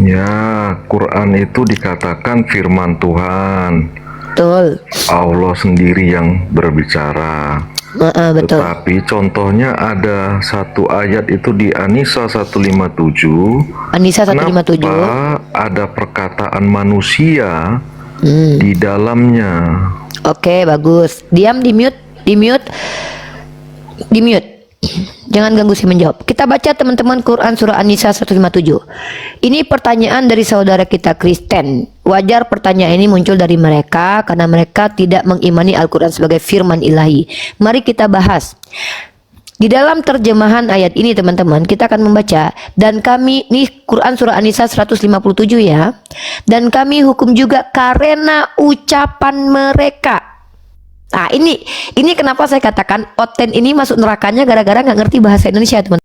Ya, Quran itu dikatakan firman Tuhan. Betul. Allah sendiri yang berbicara. Betul. Tetapi contohnya ada satu ayat itu di An-Nisa 157. Anissa Kenapa 157. ada perkataan manusia di dalamnya? Oke, bagus. Diam, di mute, di mute, di mute. Jangan ganggu si menjawab. Kita baca teman-teman Quran surah An-Nisa 157. Ini pertanyaan dari saudara kita Kristen. Wajar pertanyaan ini muncul dari mereka karena mereka tidak mengimani Al-Quran sebagai firman ilahi. Mari kita bahas. Di dalam terjemahan ayat ini teman-teman, kita akan membaca, dan kami, nih Quran surah An-Nisa 157 ya, dan kami hukum juga karena ucapan mereka. Nah ini kenapa saya katakan Oten ini masuk nerakanya gara-gara nggak ngerti bahasa Indonesia teman.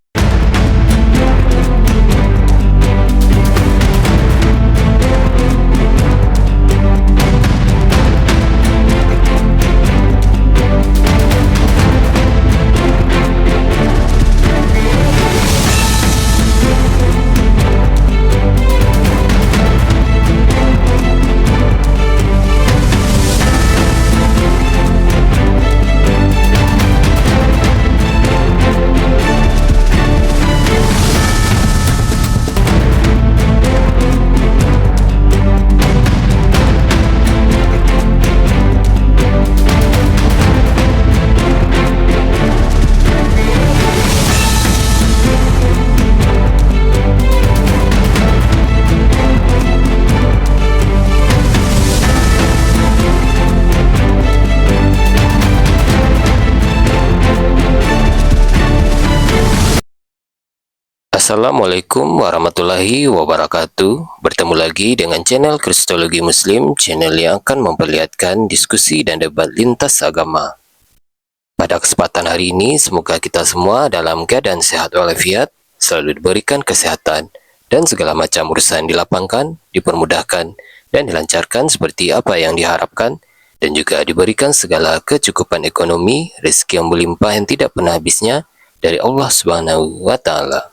Assalamualaikum warahmatullahi wabarakatuh. Bertemu lagi dengan channel Kristologi Muslim, channel yang akan memperlihatkan diskusi dan debat lintas agama. Pada kesempatan hari ini, semoga kita semua dalam keadaan sehat walafiat, selalu diberikan kesehatan, dan segala macam urusan dilapangkan, dipermudahkan, dan dilancarkan seperti apa yang diharapkan, dan juga diberikan segala kecukupan ekonomi, rezeki yang melimpah yang tidak pernah habisnya dari Allah Subhanahu wa Ta'ala.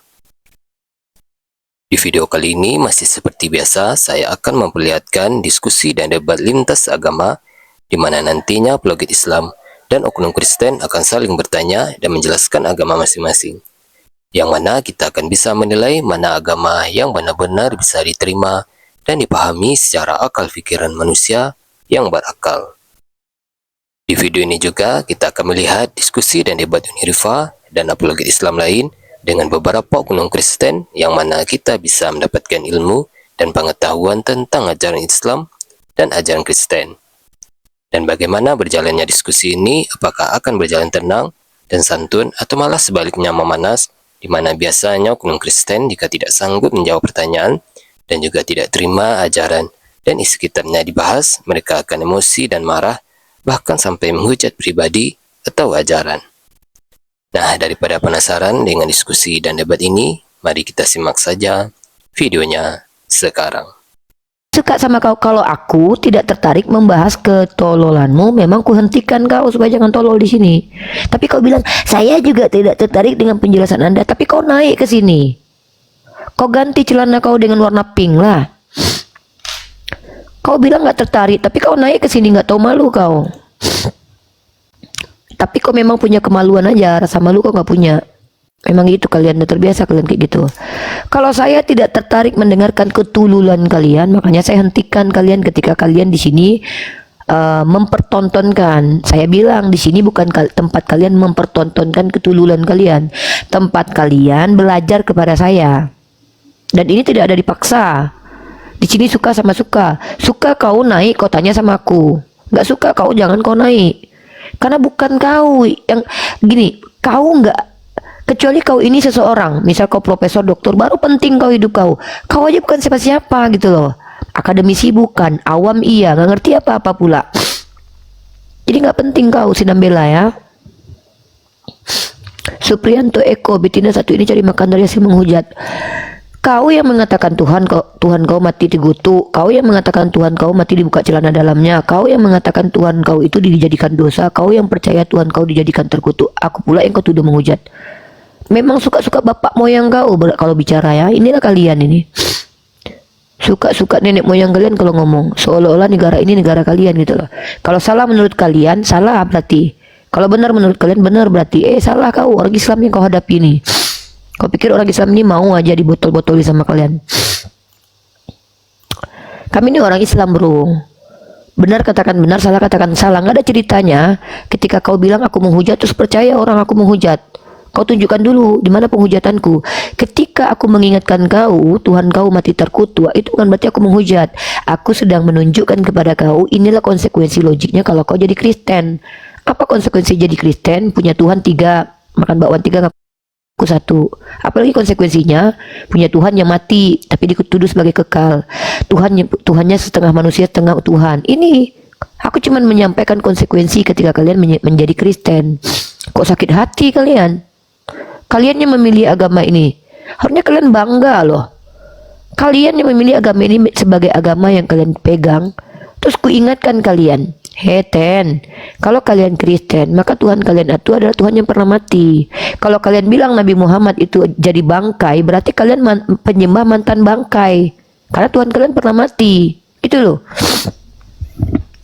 Di video kali ini masih seperti biasa, saya akan memperlihatkan diskusi dan debat lintas agama di mana nantinya apologet Islam dan oknum Kristen akan saling bertanya dan menjelaskan agama masing-masing. Yang mana kita akan bisa menilai mana agama yang benar-benar bisa diterima dan dipahami secara akal pikiran manusia yang berakal. Di video ini juga kita akan melihat diskusi dan debat Unirifa dan apologet Islam lain dengan beberapa oknum Kristen yang mana kita bisa mendapatkan ilmu dan pengetahuan tentang ajaran Islam dan ajaran Kristen. Dan bagaimana berjalannya diskusi ini, apakah akan berjalan tenang dan santun atau malah sebaliknya memanas, di mana biasanya oknum Kristen jika tidak sanggup menjawab pertanyaan dan juga tidak terima ajaran dan isi kitabnya dibahas, mereka akan emosi dan marah, bahkan sampai menghujat pribadi atau ajaran. Nah, daripada penasaran dengan diskusi dan debat ini, mari kita simak saja videonya sekarang. Suka sama kau. Kalau aku tidak tertarik membahas ketololanmu, memang ku hentikan kau supaya jangan tolol di sini. Tapi kau bilang, saya juga tidak tertarik dengan penjelasan Anda, tapi kau naik ke sini. Kau ganti celana kau dengan warna pink lah. Kau bilang nggak tertarik, tapi kau naik ke sini, nggak tahu malu kau. Tapi kau memang punya kemaluan aja, rasa malu kau nggak punya. Memang gitu kalian, udah terbiasa kalian kayak gitu. Kalau saya tidak tertarik mendengarkan ketululan kalian, makanya saya hentikan kalian ketika kalian di sini mempertontonkan. Saya bilang di sini bukan tempat kalian mempertontonkan ketululan kalian, tempat kalian belajar kepada saya. Dan ini tidak ada dipaksa. Di sini suka sama suka. Suka kau naik, kau tanya sama aku. Nggak suka kau jangan kau naik. Karena bukan kau yang gini, kau nggak, kecuali kau ini seseorang, misal kau profesor, doktor, baru penting kau hidup kau. Kau aja bukan siapa-siapa gitu loh. Akademisi bukan, awam iya, nggak ngerti apa-apa pula. Jadi nggak penting kau sinambela ya. Suprianto Eko, betina satu ini cari makan dari hasil menghujat. Kau yang mengatakan Tuhan kau mati digutuk. Kau yang mengatakan Tuhan kau mati dibuka celana dalamnya. Kau yang mengatakan Tuhan kau itu dijadikan dosa. Kau yang percaya Tuhan kau dijadikan terkutuk. Aku pula yang kau tuduh menghujat. Memang suka-suka bapak moyang kau kalau bicara ya. Inilah kalian ini. Suka-suka nenek moyang kalian kalau ngomong, seolah-olah negara ini negara kalian gitu loh. Kalau salah menurut kalian, salah berarti. Kalau benar menurut kalian, benar berarti. Salah kau, orang Islam yang kau hadapi ini. Kau pikir orang Islam ini mau aja dibotol-botoli sama kalian? Kami ini orang Islam, bro. Benar katakan benar, salah katakan salah. Nggak ada ceritanya ketika kau bilang aku menghujat terus percaya orang aku menghujat. Kau tunjukkan dulu di mana penghujatanku. Ketika aku mengingatkan kau, Tuhan kau mati terkutuk, itu bukan berarti aku menghujat. Aku sedang menunjukkan kepada kau, inilah konsekuensi logiknya kalau kau jadi Kristen. Apa konsekuensi jadi Kristen? Punya Tuhan 3, makan bakwan 3, ngaku 1. Apalagi konsekuensinya punya Tuhan yang mati tapi dituduh sebagai kekal. Tuhannya setengah manusia setengah Tuhan. Ini aku cuma menyampaikan konsekuensi ketika kalian menjadi Kristen. Kok sakit hati kalian? Kalian yang memilih agama ini, harusnya kalian bangga loh. Kalian yang memilih agama ini sebagai agama yang kalian pegang. Terus kuingatkan kalian, Ten, kalau kalian Kristen, maka Tuhan kalian itu adalah Tuhan yang pernah mati. Kalau kalian bilang Nabi Muhammad itu jadi bangkai, berarti kalian penyembah mantan bangkai. Karena Tuhan kalian pernah mati. Gitu loh.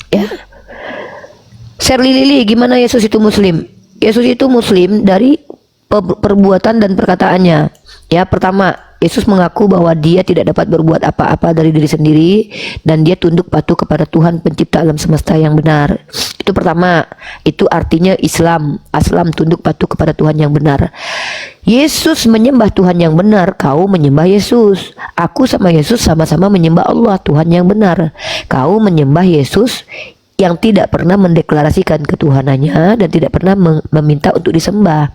Ya. Shirley Lili, gimana Yesus itu Muslim? Yesus itu Muslim dari perbuatan dan perkataannya. Ya, pertama, Yesus mengaku bahwa dia tidak dapat berbuat apa-apa dari diri sendiri dan dia tunduk patuh kepada Tuhan pencipta alam semesta yang benar. Itu pertama, itu artinya Islam. Aslam, tunduk patuh kepada Tuhan yang benar. Yesus menyembah Tuhan yang benar, kau menyembah Yesus. Aku sama Yesus sama-sama menyembah Allah, Tuhan yang benar. Kau menyembah Yesus yang tidak pernah mendeklarasikan ketuhanannya dan tidak pernah meminta untuk disembah.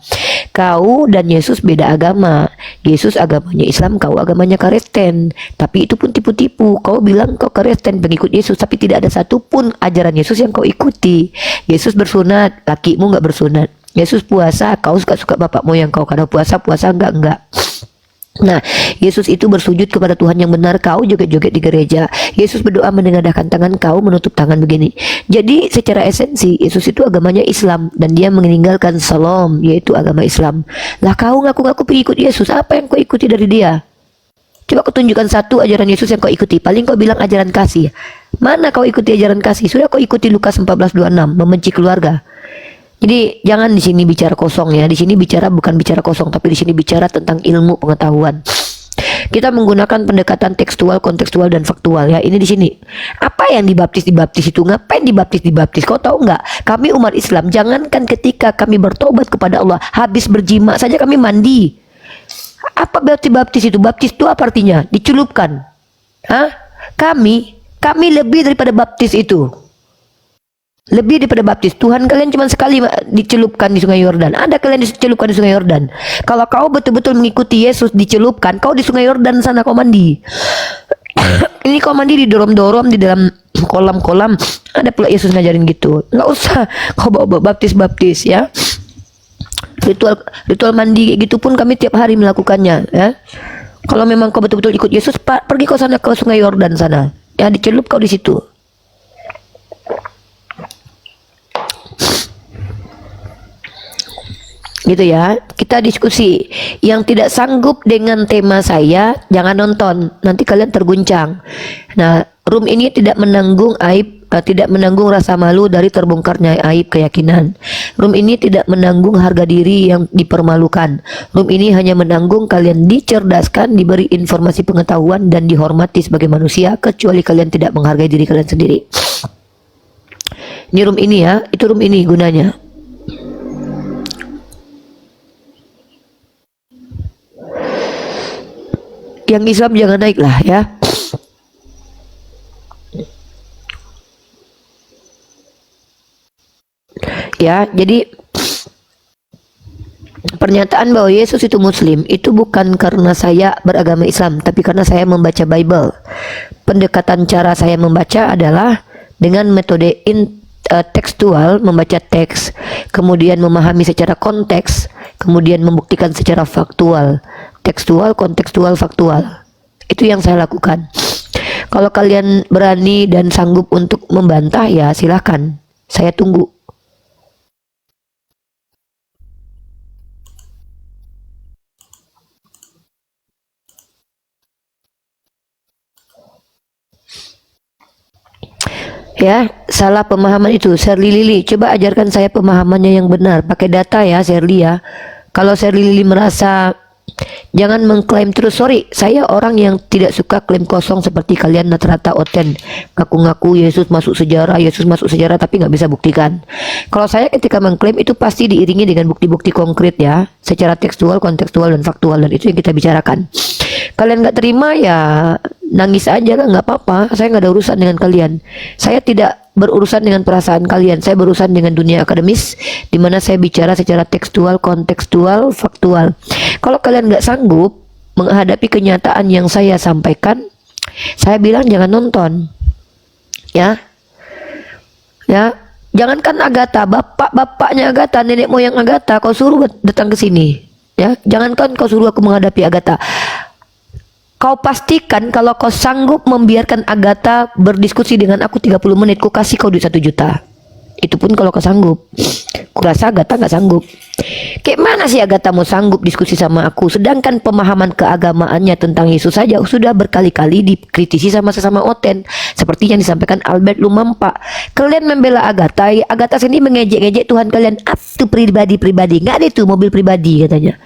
Kau dan Yesus beda agama. Yesus agamanya Islam, kau agamanya Kristen. Tapi itu pun tipu-tipu. Kau bilang kau Kristen, pengikut Yesus, tapi tidak ada satupun ajaran Yesus yang kau ikuti. Yesus bersunat, lakimu nggak bersunat. Yesus puasa, kau suka-suka bapak moyang kau. Kalau puasa enggak. Nah, Yesus itu bersujud kepada Tuhan yang benar, kau joget-joget di gereja. Yesus berdoa menengadahkan tangan, kau menutup tangan begini. Jadi secara esensi Yesus itu agamanya Islam dan dia meninggalkan Salam, yaitu agama Islam. Lah kau ngaku-ngaku pengikut Yesus, apa yang kau ikuti dari dia? Coba kau tunjukkan satu ajaran Yesus yang kau ikuti. Paling kau bilang ajaran kasih. Mana kau ikuti ajaran kasih? Sudah kau ikuti Lukas 14:26, membenci keluarga. Jadi jangan di sini bicara kosong ya. Di sini bukan bicara kosong, tapi di sini bicara tentang ilmu pengetahuan. Kita menggunakan pendekatan tekstual, kontekstual, dan faktual ya. Ini di sini. Apa yang dibaptis itu? Ngapain dibaptis? Kau tahu nggak? Kami umat Islam, jangankan ketika kami bertobat kepada Allah, habis berjima saja kami mandi. Apa berarti baptis itu? Baptis itu apa artinya? Dicelupkan. Hah? Kami lebih daripada baptis itu. Lebih daripada baptis. Tuhan kalian cuma sekali dicelupkan di Sungai Yordan. Ada kalian dicelupkan di Sungai Yordan. Kalau kau betul-betul mengikuti Yesus dicelupkan, kau di Sungai Yordan sana kau mandi. Ini kau mandi didorong-dorong di dalam kolam-kolam. Ada pula Yesus ngajarin gitu. Nggak usah kau bawa baptis ya. Ritual mandi gitu pun kami tiap hari melakukannya ya. Kalau memang kau betul-betul ikut Yesus, pergi kau sana ke Sungai Yordan sana. Ya, dicelup kau di situ. Gitu ya, kita diskusi. Yang tidak sanggup dengan tema saya jangan nonton, nanti kalian terguncang. Nah, room ini tidak menanggung aib, tidak menanggung rasa malu dari terbongkarnya aib keyakinan. Room ini tidak menanggung harga diri yang dipermalukan. Room ini hanya menanggung kalian dicerdaskan, diberi informasi pengetahuan dan dihormati sebagai manusia, kecuali kalian tidak menghargai diri kalian sendiri. Ini room ini ya, itu room ini gunanya. Yang Islam jangan naik lah ya. Ya, jadi pernyataan bahwa Yesus itu Muslim itu bukan karena saya beragama Islam, tapi karena saya membaca Bible. Pendekatan cara saya membaca adalah dengan metode tekstual, membaca teks, kemudian memahami secara konteks, kemudian membuktikan secara faktual. Tekstual, kontekstual, faktual. Itu yang saya lakukan. Kalau kalian berani dan sanggup untuk membantah ya silahkan. Saya tunggu. Ya, salah pemahaman itu. Sherly Lili, coba ajarkan saya pemahamannya yang benar. Pakai data ya, Sherly ya. Kalau Sherly Lili merasa jangan mengklaim terus. Sorry, saya orang yang tidak suka klaim kosong seperti kalian rata-rata oten. Ngaku-ngaku Yesus masuk sejarah, tapi nggak bisa buktikan. Kalau saya ketika mengklaim itu pasti diiringi dengan bukti-bukti konkret ya, secara tekstual, kontekstual, dan faktual, dan itu yang kita bicarakan. Kalian nggak terima ya nangis aja kan, nggak apa-apa. Saya nggak ada urusan dengan kalian. Saya tidak berurusan dengan perasaan kalian. Saya berurusan dengan dunia akademis, di mana saya bicara secara tekstual, kontekstual, faktual. Kalau kalian nggak sanggup menghadapi kenyataan yang saya sampaikan, saya bilang jangan nonton. Ya, ya. Jangankan Agatha, bapak-bapaknya Agatha, nenek moyang Agatha, kau suruh datang ke sini. Ya, jangankan kau suruh aku menghadapi Agatha. Kau pastikan kalau kau sanggup membiarkan Agatha berdiskusi dengan aku 30 menit, ku kasih kau duit 1 juta. Itu pun kalau kau sanggup. Kurasa Agatha nggak sanggup. Kayak mana sih Agatha mau sanggup diskusi sama aku? Sedangkan pemahaman keagamaannya tentang Yesus saja sudah berkali-kali dikritisi sama sesama oten. Seperti yang disampaikan Albert Lumampa. Kalian membela Agatha, Agatha sendiri mengejek-ngejek Tuhan kalian. Itu pribadi-pribadi. Nggak ada itu mobil pribadi katanya.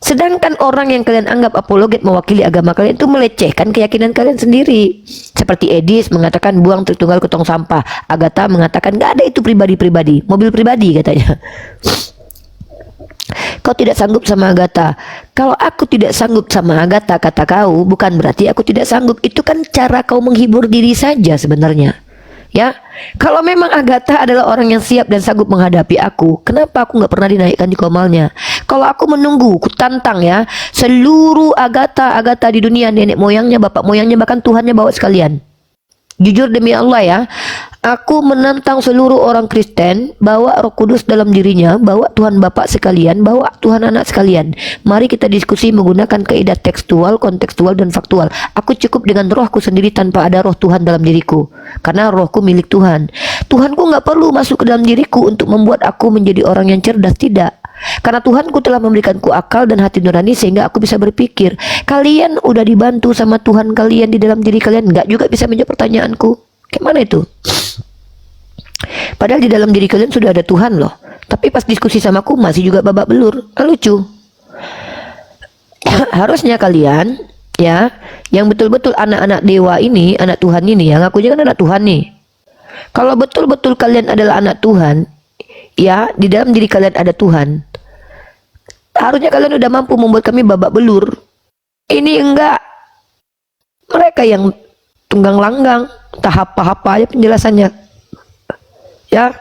Sedangkan orang yang kalian anggap apologet mewakili agama kalian itu melecehkan keyakinan kalian sendiri. Seperti Edis mengatakan buang truk tunggal ke tong sampah. Agatha mengatakan nggak ada itu pribadi-pribadi, mobil pribadi katanya. Kau tidak sanggup sama Agatha. Kalau aku tidak sanggup sama Agatha, kata kau, bukan berarti aku tidak sanggup. Itu kan cara kau menghibur diri saja sebenarnya. Ya, kalau memang Agatha adalah orang yang siap dan sanggup menghadapi aku, kenapa aku nggak pernah dinaikkan di komalnya? Kalau aku menunggu, ku tantang ya, seluruh Agatha di dunia, nenek moyangnya, bapak moyangnya, bahkan Tuhannya bawa sekalian. Jujur demi Allah ya, aku menantang seluruh orang Kristen, bawa Roh Kudus dalam dirinya, bawa Tuhan Bapak sekalian, bawa Tuhan Anak sekalian. Mari kita diskusi menggunakan kaidah tekstual, kontekstual, dan faktual. Aku cukup dengan rohku sendiri tanpa ada roh Tuhan dalam diriku. Karena rohku milik Tuhan. Tuhanku nggak perlu masuk ke dalam diriku untuk membuat aku menjadi orang yang cerdas, tidak. Karena Tuhanku telah memberikanku akal dan hati nurani sehingga aku bisa berpikir. Kalian udah dibantu sama Tuhan kalian di dalam diri kalian, nggak juga bisa menjawab pertanyaanku. Gimana itu? Padahal di dalam diri kalian sudah ada Tuhan loh. Tapi pas diskusi sama aku masih juga babak belur. Lucu. Harusnya kalian ya, yang betul-betul anak-anak dewa ini, anak Tuhan ini, yang ngakunya kan anak Tuhan nih. Kalau betul-betul kalian adalah anak Tuhan, ya, di dalam diri kalian ada Tuhan, harusnya kalian udah mampu membuat kami babak belur. Ini enggak. Mereka yang tunggang langgang, tahap apa aja penjelasannya. Ya,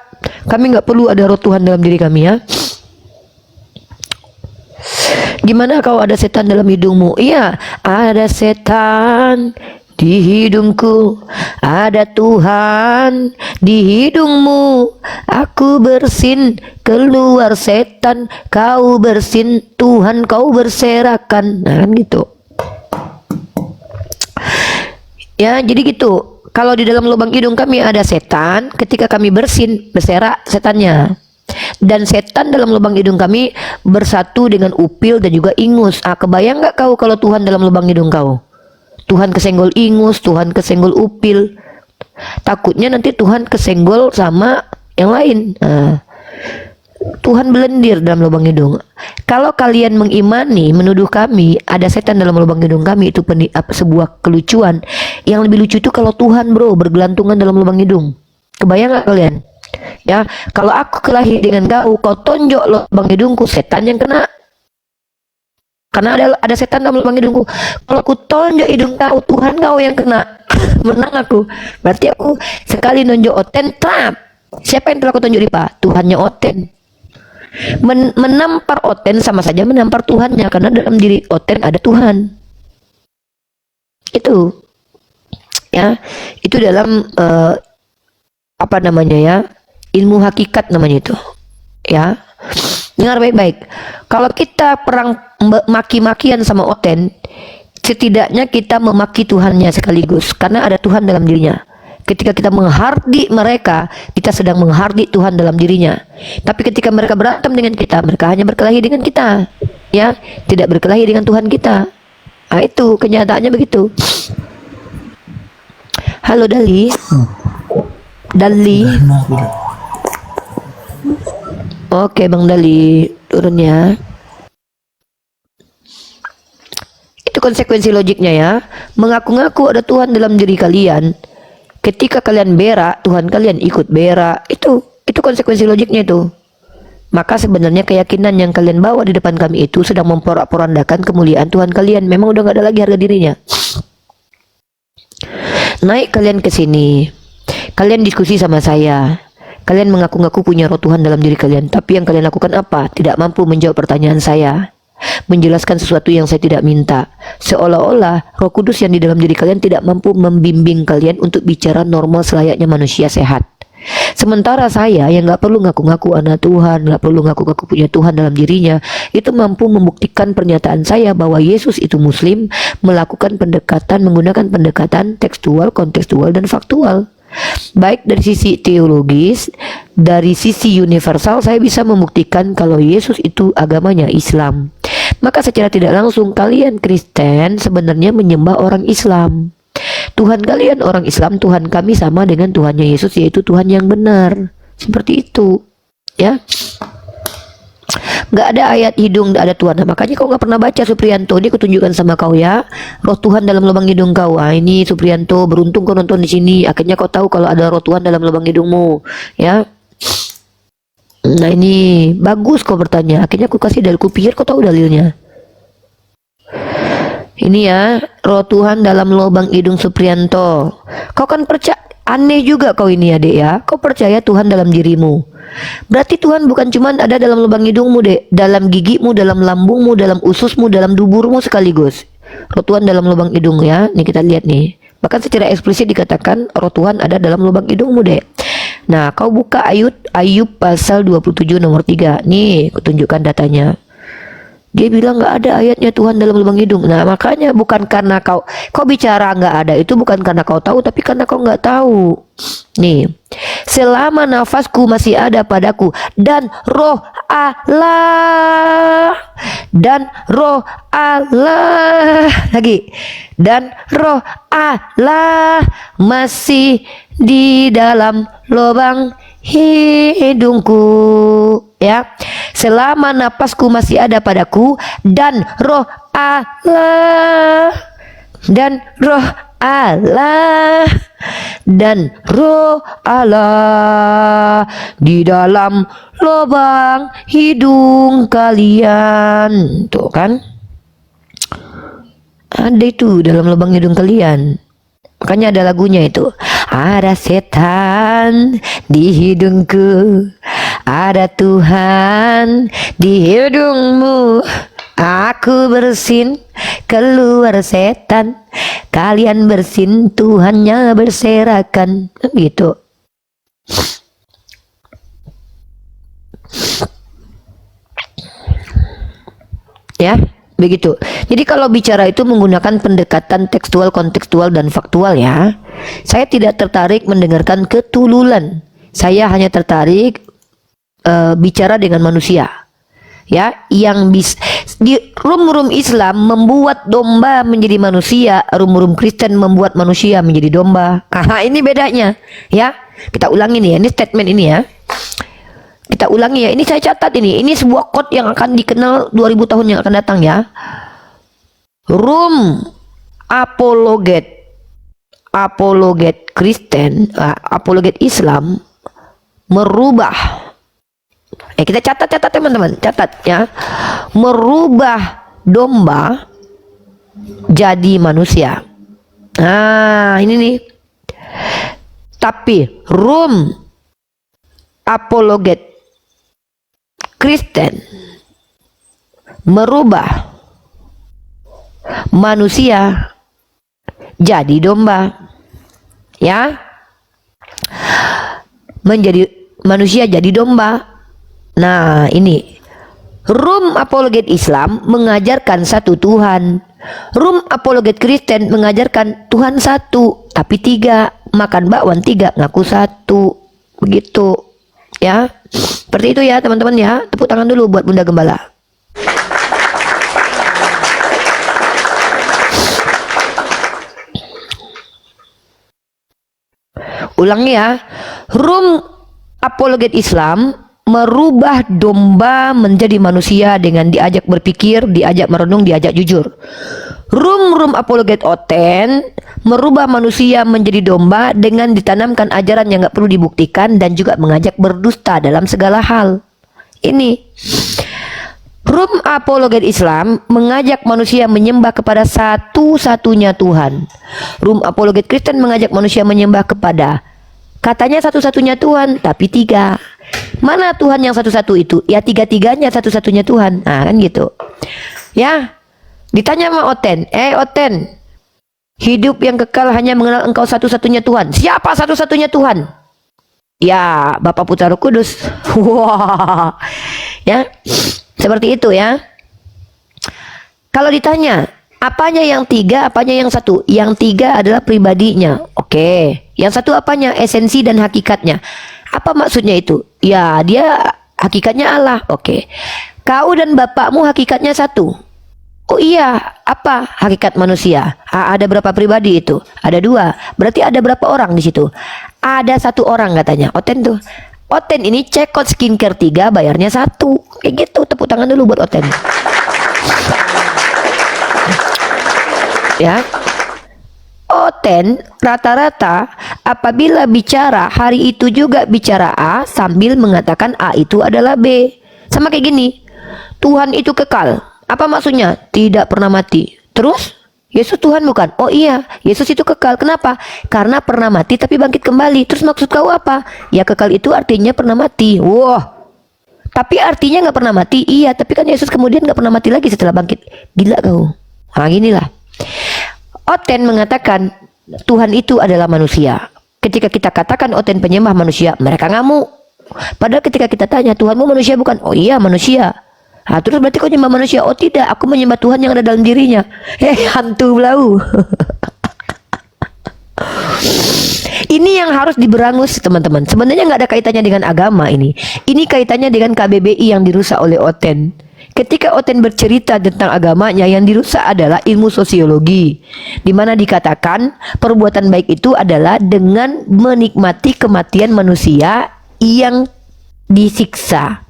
kami nggak perlu ada roh Tuhan dalam diri kami ya. Gimana kalau ada setan dalam hidungmu? Iya, ada setan di hidungku, ada Tuhan di hidungmu. Aku bersin, keluar setan, kau bersin, Tuhan kau berserakan. Nah kan gitu. Ya, jadi gitu. Kalau di dalam lubang hidung kami ada setan, ketika kami bersin, berserak setannya. Dan setan dalam lubang hidung kami bersatu dengan upil dan juga ingus. Kebayang nggak kau kalau Tuhan dalam lubang hidung kau? Tuhan kesenggol ingus, Tuhan kesenggol upil. Takutnya nanti Tuhan kesenggol sama yang lain. Tuhan belendir dalam lubang hidung. Kalau kalian mengimani, menuduh kami ada setan dalam lubang hidung kami, itu sebuah kelucuan. Yang lebih lucu itu kalau Tuhan bergelantungan dalam lubang hidung. Kebayang gak kalian? Ya, kalau aku kelahi dengan kau tonjok lubang hidungku, setan yang kena. Karena ada setan dalam lubang hidungku. Kalau aku tonjok hidung kau, Tuhan kau yang kena. Menang aku. Berarti aku sekali nonjok oten, trap. Siapa yang telah aku tonjok Ripa? Tuhannya oten. Menampar oten sama saja menampar Tuhannya, karena dalam diri oten ada Tuhan. Itu ya, itu dalam apa namanya ya, ilmu hakikat namanya itu ya. Dengar baik-baik, kalau kita perang maki-makian sama oten, setidaknya kita memaki Tuhannya sekaligus, karena ada Tuhan dalam dirinya. Ketika kita menghardik mereka, kita sedang menghardik Tuhan dalam dirinya. Tapi ketika mereka berantem dengan kita, mereka hanya berkelahi dengan kita, ya, tidak berkelahi dengan Tuhan kita. Nah, itu kenyataannya begitu. Halo Dali. Dali. Oke Bang Dali, turun ya. Itu konsekuensi logiknya ya. Mengaku-ngaku ada Tuhan dalam diri kalian. Ketika kalian berak, Tuhan kalian ikut berak. Itu konsekuensi logiknya itu. Maka sebenarnya keyakinan yang kalian bawa di depan kami itu sedang memporak-porandakan kemuliaan Tuhan kalian. Memang udah gak ada lagi harga dirinya. Naik kalian ke sini. Kalian diskusi sama saya. Kalian mengaku-ngaku punya roh Tuhan dalam diri kalian, tapi yang kalian lakukan apa? Tidak mampu menjawab pertanyaan saya, menjelaskan sesuatu yang saya tidak minta. Seolah-olah Roh Kudus yang di dalam diri kalian tidak mampu membimbing kalian untuk bicara normal selayaknya manusia sehat. Sementara saya yang gak perlu ngaku-ngaku anak Tuhan, gak perlu ngaku-ngaku punya Tuhan dalam dirinya, itu mampu membuktikan pernyataan saya bahwa Yesus itu Muslim, melakukan pendekatan, menggunakan pendekatan tekstual, kontekstual, dan faktual. Baik dari sisi teologis, dari sisi universal, saya bisa membuktikan kalau Yesus itu agamanya Islam. Maka secara tidak langsung kalian Kristen sebenarnya menyembah orang Islam. Tuhan kalian orang Islam, Tuhan kami sama dengan Tuhannya Yesus, yaitu Tuhan yang benar. Seperti itu, ya. Gak ada ayat hidung, gak ada Tuhan. Nah, makanya kau gak pernah baca Supriyanto. Ini kutunjukkan sama kau ya. Roh Tuhan dalam lubang hidung kau. Ah, ini Supriyanto, beruntung kau nonton di sini. Akhirnya kau tahu kalau ada roh Tuhan dalam lubang hidungmu, ya. Nah ini bagus kau bertanya. Akhirnya aku kasih dalil. Kupikir kau tahu dalilnya. Ini ya, roh Tuhan dalam lubang hidung Supriyanto. Kau kan percaya. Aneh juga kau ini adik ya. Kau percaya Tuhan dalam dirimu. Berarti Tuhan bukan cuma ada dalam lubang hidungmu dek, dalam gigimu, dalam lambungmu, dalam ususmu, dalam duburmu sekaligus. Roh Tuhan dalam lubang hidung ya. Nih kita lihat nih. Bahkan secara eksplisit dikatakan roh Tuhan ada dalam lubang hidungmu dek. Nah kau buka Ayub pasal 27 nomor 3. Nih kutunjukkan datanya. Dia bilang nggak ada ayatnya Tuhan dalam lubang hidung. Nah makanya bukan karena kau bicara nggak ada, itu bukan karena kau tahu, tapi karena kau nggak tahu. Nih, selama nafasku masih ada padaku dan roh Allah, dan roh Allah lagi, dan roh Allah masih di dalam lubang hidungku, ya. Selama napasku masih ada padaku dan roh Allah, dan roh Allah, dan roh Allah di dalam lubang hidung kalian. Tuh kan, ada itu dalam lubang hidung kalian. Makanya ada lagunya itu. Ada setan di hidungku, ada Tuhan di hidungmu. Aku bersin, keluar setan. Kalian bersin, Tuhannya berserakan. Gitu. Ya. Begitu. Jadi kalau bicara itu menggunakan pendekatan tekstual, kontekstual, dan faktual ya. Saya tidak tertarik mendengarkan ketululan. Saya hanya tertarik bicara dengan manusia. Ya, yang di rum-rum Islam membuat domba menjadi manusia, rum-rum Kristen membuat manusia menjadi domba. Aha, ini bedanya. Ya, kita ulangi nih ya. Ini statement ini ya. Kita ulangi ya, ini saya catat ini. Ini sebuah quote yang akan dikenal 2000 tahun yang akan datang ya. Rum apologet Kristen, apologet Islam merubah. Kita catat teman-teman, catat ya. Merubah domba jadi manusia. Nah, ini nih. Tapi rum apologet Kristen merubah manusia jadi domba, ya, menjadi manusia jadi domba. Nah ini rum apologet Islam mengajarkan satu Tuhan, rum apologet Kristen mengajarkan Tuhan satu tapi tiga, makan bakwan tiga ngaku satu, begitu ya. Seperti itu ya teman-teman ya. Tepuk tangan dulu buat Bunda Gembala. Ulangi ya. Room apologet Islam merubah domba menjadi manusia dengan diajak berpikir, diajak merenung, diajak jujur. Room apologet Oten merubah manusia menjadi domba dengan ditanamkan ajaran yang nggak perlu dibuktikan dan juga mengajak berdusta dalam segala hal. Ini room apologet Islam mengajak manusia menyembah kepada satu-satunya Tuhan. Room apologet Kristen mengajak manusia menyembah kepada katanya satu-satunya Tuhan, tapi tiga. Mana Tuhan yang satu-satu itu? Ya tiga-tiganya satu-satunya Tuhan. Nah kan gitu. Ya, ditanya sama Oten, Oten, hidup yang kekal hanya mengenal engkau satu-satunya Tuhan. Siapa satu-satunya Tuhan? Ya, Bapa Putra Roh Kudus. Wah, ya, seperti itu ya. Kalau ditanya, apanya yang tiga, apanya yang satu? Yang tiga adalah pribadinya. Oke. Yang satu apanya? Esensi dan hakikatnya. Apa maksudnya itu? Ya, dia hakikatnya Allah. Oke. Kau dan bapakmu hakikatnya satu. Oh iya, apa hakikat manusia? Ada berapa pribadi itu? Ada dua. Berarti ada berapa orang di situ? Ada satu orang katanya. Oten tuh. Oten ini cekot skincare 3, bayarnya 1. Kayak gitu. Tepuk tangan dulu buat Oten. Ya. Oten rata-rata apabila bicara hari itu juga bicara A sambil mengatakan A itu adalah B. Sama kayak gini. Tuhan itu kekal. Apa maksudnya? Tidak pernah mati. Terus Yesus Tuhan bukan? Oh iya, Yesus itu kekal. Kenapa? Karena pernah mati tapi bangkit kembali. Terus maksud kau apa? Ya kekal itu artinya pernah mati. Wah. Tapi artinya nggak pernah mati. Iya, tapi kan Yesus kemudian nggak pernah mati lagi setelah bangkit. Gila kau. Nah ginilah. Oten mengatakan Tuhan itu adalah manusia. Ketika kita katakan Oten penyembah manusia, mereka ngamuk. Padahal ketika kita tanya, Tuhanmu manusia bukan? Oh iya manusia. Nah, terus berarti kau menyembah manusia? Oh tidak, aku menyembah Tuhan yang ada dalam dirinya. Hantu belau. Ini yang harus diberangus teman-teman. Sebenarnya nggak ada kaitannya dengan agama ini. Ini kaitannya dengan KBBI yang dirusak oleh Oten. Ketika Oten bercerita tentang agamanya, yang dirusak adalah ilmu sosiologi, di mana dikatakan perbuatan baik itu adalah dengan menikmati kematian manusia yang disiksa.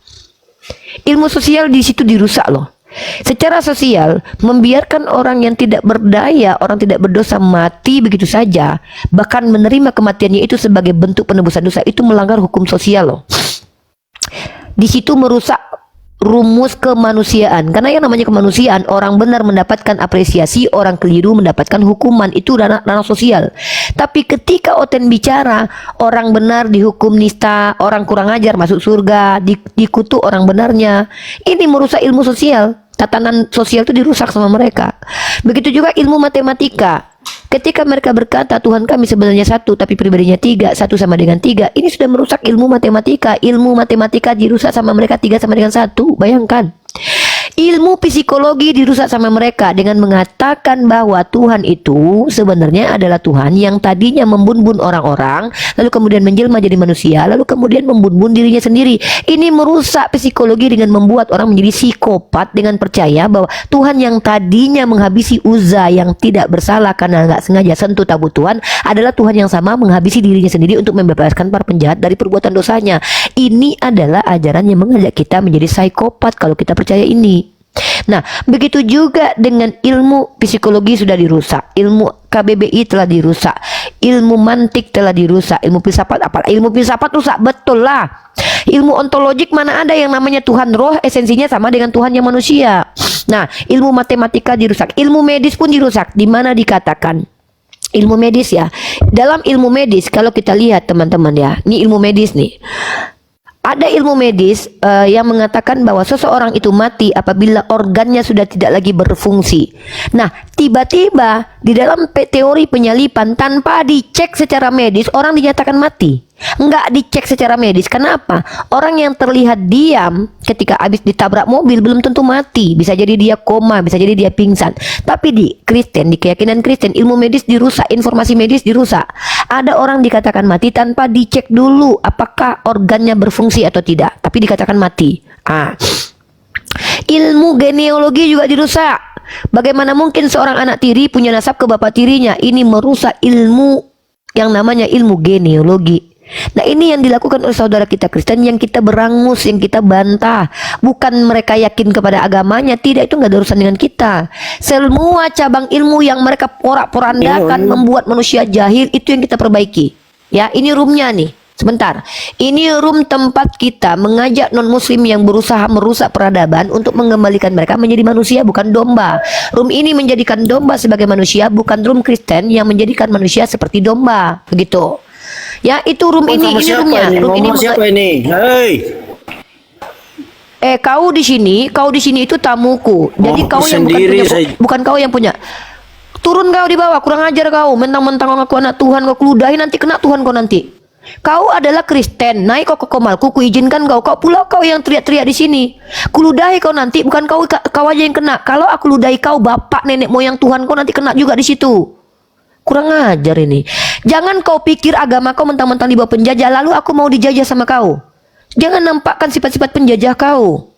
Ilmu sosial di situ dirusak loh. Secara sosial, membiarkan orang yang tidak berdaya, orang tidak berdosa mati begitu saja, bahkan menerima kematiannya itu sebagai bentuk penebusan dosa, itu melanggar hukum sosial loh. Di situ merusak rumus kemanusiaan. Karena yang namanya kemanusiaan, orang benar mendapatkan apresiasi, orang keliru mendapatkan hukuman. Itu ranah sosial. Tapi ketika Oten bicara, orang benar dihukum nista, orang kurang ajar masuk surga, dikutuk orang benarnya. Ini merusak ilmu sosial. Tatanan sosial itu dirusak sama mereka. Begitu juga ilmu matematika. Ketika mereka berkata Tuhan kami sebenarnya satu tapi pribadinya tiga, satu sama dengan tiga, ini sudah merusak ilmu matematika. Ilmu matematika dirusak sama mereka, tiga sama dengan satu. Bayangkan. Ilmu psikologi dirusak sama mereka dengan mengatakan bahwa Tuhan itu sebenarnya adalah Tuhan yang tadinya membun-bun orang-orang, lalu kemudian menjelma jadi manusia, lalu kemudian membun-bun dirinya sendiri. Ini merusak psikologi dengan membuat orang menjadi psikopat dengan percaya bahwa Tuhan yang tadinya menghabisi Uzza yang tidak bersalah karena nggak sengaja sentuh tabut Tuhan adalah Tuhan yang sama menghabisi dirinya sendiri untuk membebaskan para penjahat dari perbuatan dosanya. Ini adalah ajaran yang mengajak kita menjadi psikopat kalau kita percaya ini. Nah, begitu juga dengan ilmu psikologi sudah dirusak, ilmu KBBI telah dirusak, ilmu mantik telah dirusak, ilmu filsafat apa? Ilmu filsafat rusak betul lah. Ilmu ontologik mana ada yang namanya Tuhan roh esensinya sama dengan Tuhan yang manusia. Nah, ilmu matematika dirusak, ilmu medis pun dirusak. Di mana dikatakan ilmu medis ya? Dalam ilmu medis kalau kita lihat teman-teman ya, ini ilmu medis nih. Ada ilmu medis yang mengatakan bahwa seseorang itu mati apabila organnya sudah tidak lagi berfungsi. Nah, tiba-tiba di dalam teori penyalipan tanpa dicek secara medis orang dinyatakan mati. Enggak dicek secara medis. Kenapa? Orang yang terlihat diam ketika habis ditabrak mobil belum tentu mati. Bisa jadi dia koma, bisa jadi dia pingsan. Tapi di Kristen, di keyakinan Kristen, ilmu medis dirusak, informasi medis dirusak. Ada orang dikatakan mati tanpa dicek dulu apakah organnya berfungsi atau tidak, tapi dikatakan mati. Ilmu genealogi juga dirusak. Bagaimana mungkin seorang anak tiri punya nasab ke bapak tirinya? Ini merusak ilmu yang namanya ilmu genealogi. Nah, ini yang dilakukan oleh saudara kita Kristen, yang kita berangus, yang kita bantah. Bukan mereka yakin kepada agamanya, tidak, itu nggak ada urusan dengan kita. Semua cabang ilmu yang mereka porak-porandakan membuat manusia jahil, itu yang kita perbaiki. Ya, ini roomnya nih. Sebentar, ini room tempat kita mengajak non-muslim yang berusaha merusak peradaban untuk mengembalikan mereka menjadi manusia, bukan domba. Room ini menjadikan domba sebagai manusia, bukan room Kristen yang menjadikan manusia seperti domba. Begitu. Ya, itu room ini roomnya. Room ini siapa ini? Hei. Kau di sini itu tamuku. Jadi kau yang bukan kau yang punya. Turun kau di bawah, kurang ajar kau. Mentang-mentang aku anak Tuhan, kau keludahi, nanti kena Tuhan kau nanti. Kau adalah Kristen, naik kau ke komalku, kuizinkan kau. Kau pula kau yang teriak-teriak di sini. Kuludahi kau nanti, bukan kau aja yang kena. Kalau aku ludahi kau, bapak nenek moyang Tuhan kau nanti kena juga di situ. Kurang ajar ini. Jangan kau pikir agama kau mentang-mentang di bawah penjajah, lalu aku mau dijajah sama kau. Jangan nampakkan sifat-sifat penjajah kau.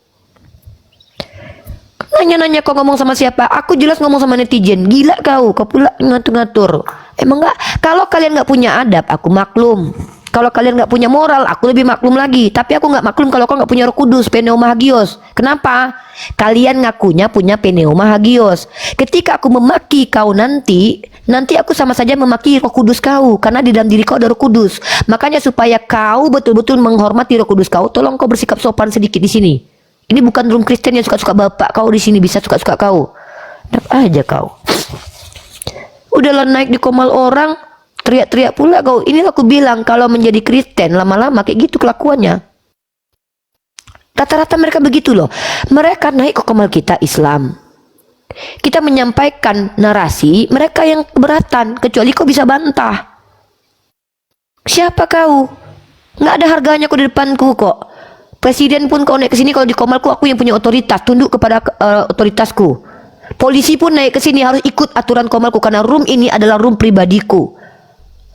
Nanya-nanya kau ngomong sama siapa? Aku jelas ngomong sama netizen. Gila kau pula ngatur-ngatur. Emang enggak? Kalau kalian nggak punya adab, aku maklum. Kalau kalian nggak punya moral, aku lebih maklum lagi. Tapi aku nggak maklum kalau kau nggak punya Roh Kudus, Pneuma Hagios. Kenapa? Kalian ngakunya punya Pneuma Hagios. Ketika aku memaki kau nanti aku sama saja memaki Roh Kudus kau, karena di dalam diri kau ada Roh Kudus. Makanya supaya kau betul-betul menghormati Roh Kudus kau, tolong kau bersikap sopan sedikit di sini. Ini bukan room Kristen yang suka-suka bapak kau di sini bisa suka-suka kau. Dap aja kau. Udahlah naik di komal orang, teriak-teriak pula kau. Ini aku bilang kalau menjadi Kristen lama-lama kayak gitu kelakuannya. Rata-rata mereka begitu loh. Mereka naik ke komal kita Islam. Kita menyampaikan narasi, mereka yang keberatan. Kecuali kau bisa bantah. Siapa kau? Nggak ada harganya kau di depanku kok. Presiden pun kau naik ke sini, kalau di komalku aku yang punya otoritas, tunduk kepada otoritasku. Polisi pun naik ke sini harus ikut aturan komalku, karena room ini adalah room pribadiku.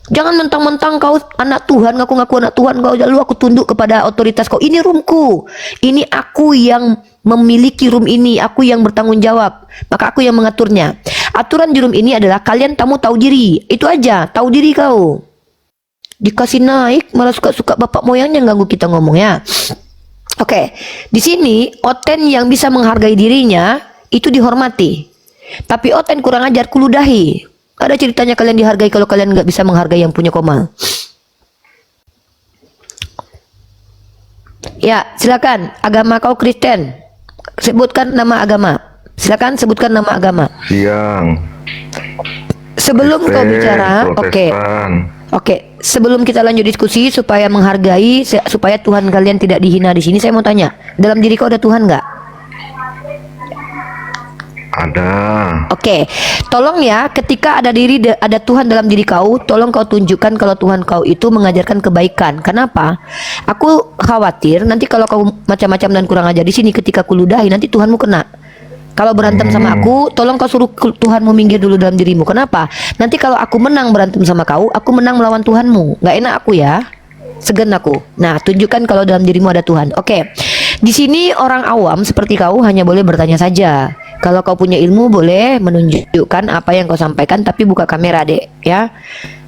Jangan mentang-mentang kau anak Tuhan, ngaku-ngaku anak Tuhan kau, lalu aku tunduk kepada otoritas kau. Ini roomku. Ini aku yang memiliki room ini, aku yang bertanggung jawab. Maka aku yang mengaturnya. Aturan di room ini adalah kalian tamu tahu diri. Itu aja, tahu diri kau. Dikasih naik malah suka-suka bapak moyangnya ganggu kita ngomong ya. Oke, di sini Oten yang bisa menghargai dirinya itu dihormati. Tapi Oten kurang ajar, kuludahi. Ada ceritanya kalian dihargai kalau kalian nggak bisa menghargai yang punya komal. Ya, silakan. Agama kau Kristen. Sebutkan nama agama. Silakan sebutkan nama agama. Siang. Sebelum kau bicara, Oke, sebelum kita lanjut diskusi supaya menghargai, supaya Tuhan kalian tidak dihina di sini, saya mau tanya, dalam diri kau ada Tuhan nggak? Ada. Oke, tolong ya, ketika ada Tuhan dalam diri kau, tolong kau tunjukkan kalau Tuhan kau itu mengajarkan kebaikan. Kenapa? Aku khawatir nanti kalau kau macam-macam dan kurang ajar di sini, ketika kuludahi nanti Tuhanmu kena. Kalau berantem sama aku, tolong kau suruh Tuhanmu minggir dulu dalam dirimu. Kenapa? Nanti kalau aku menang berantem sama kau, aku menang melawan Tuhanmu. Nggak enak aku ya, segan aku. Nah, tunjukkan kalau dalam dirimu ada Tuhan. Oke, di sini orang awam seperti kau hanya boleh bertanya saja. Kalau kau punya ilmu boleh menunjukkan apa yang kau sampaikan, tapi buka kamera dek, ya.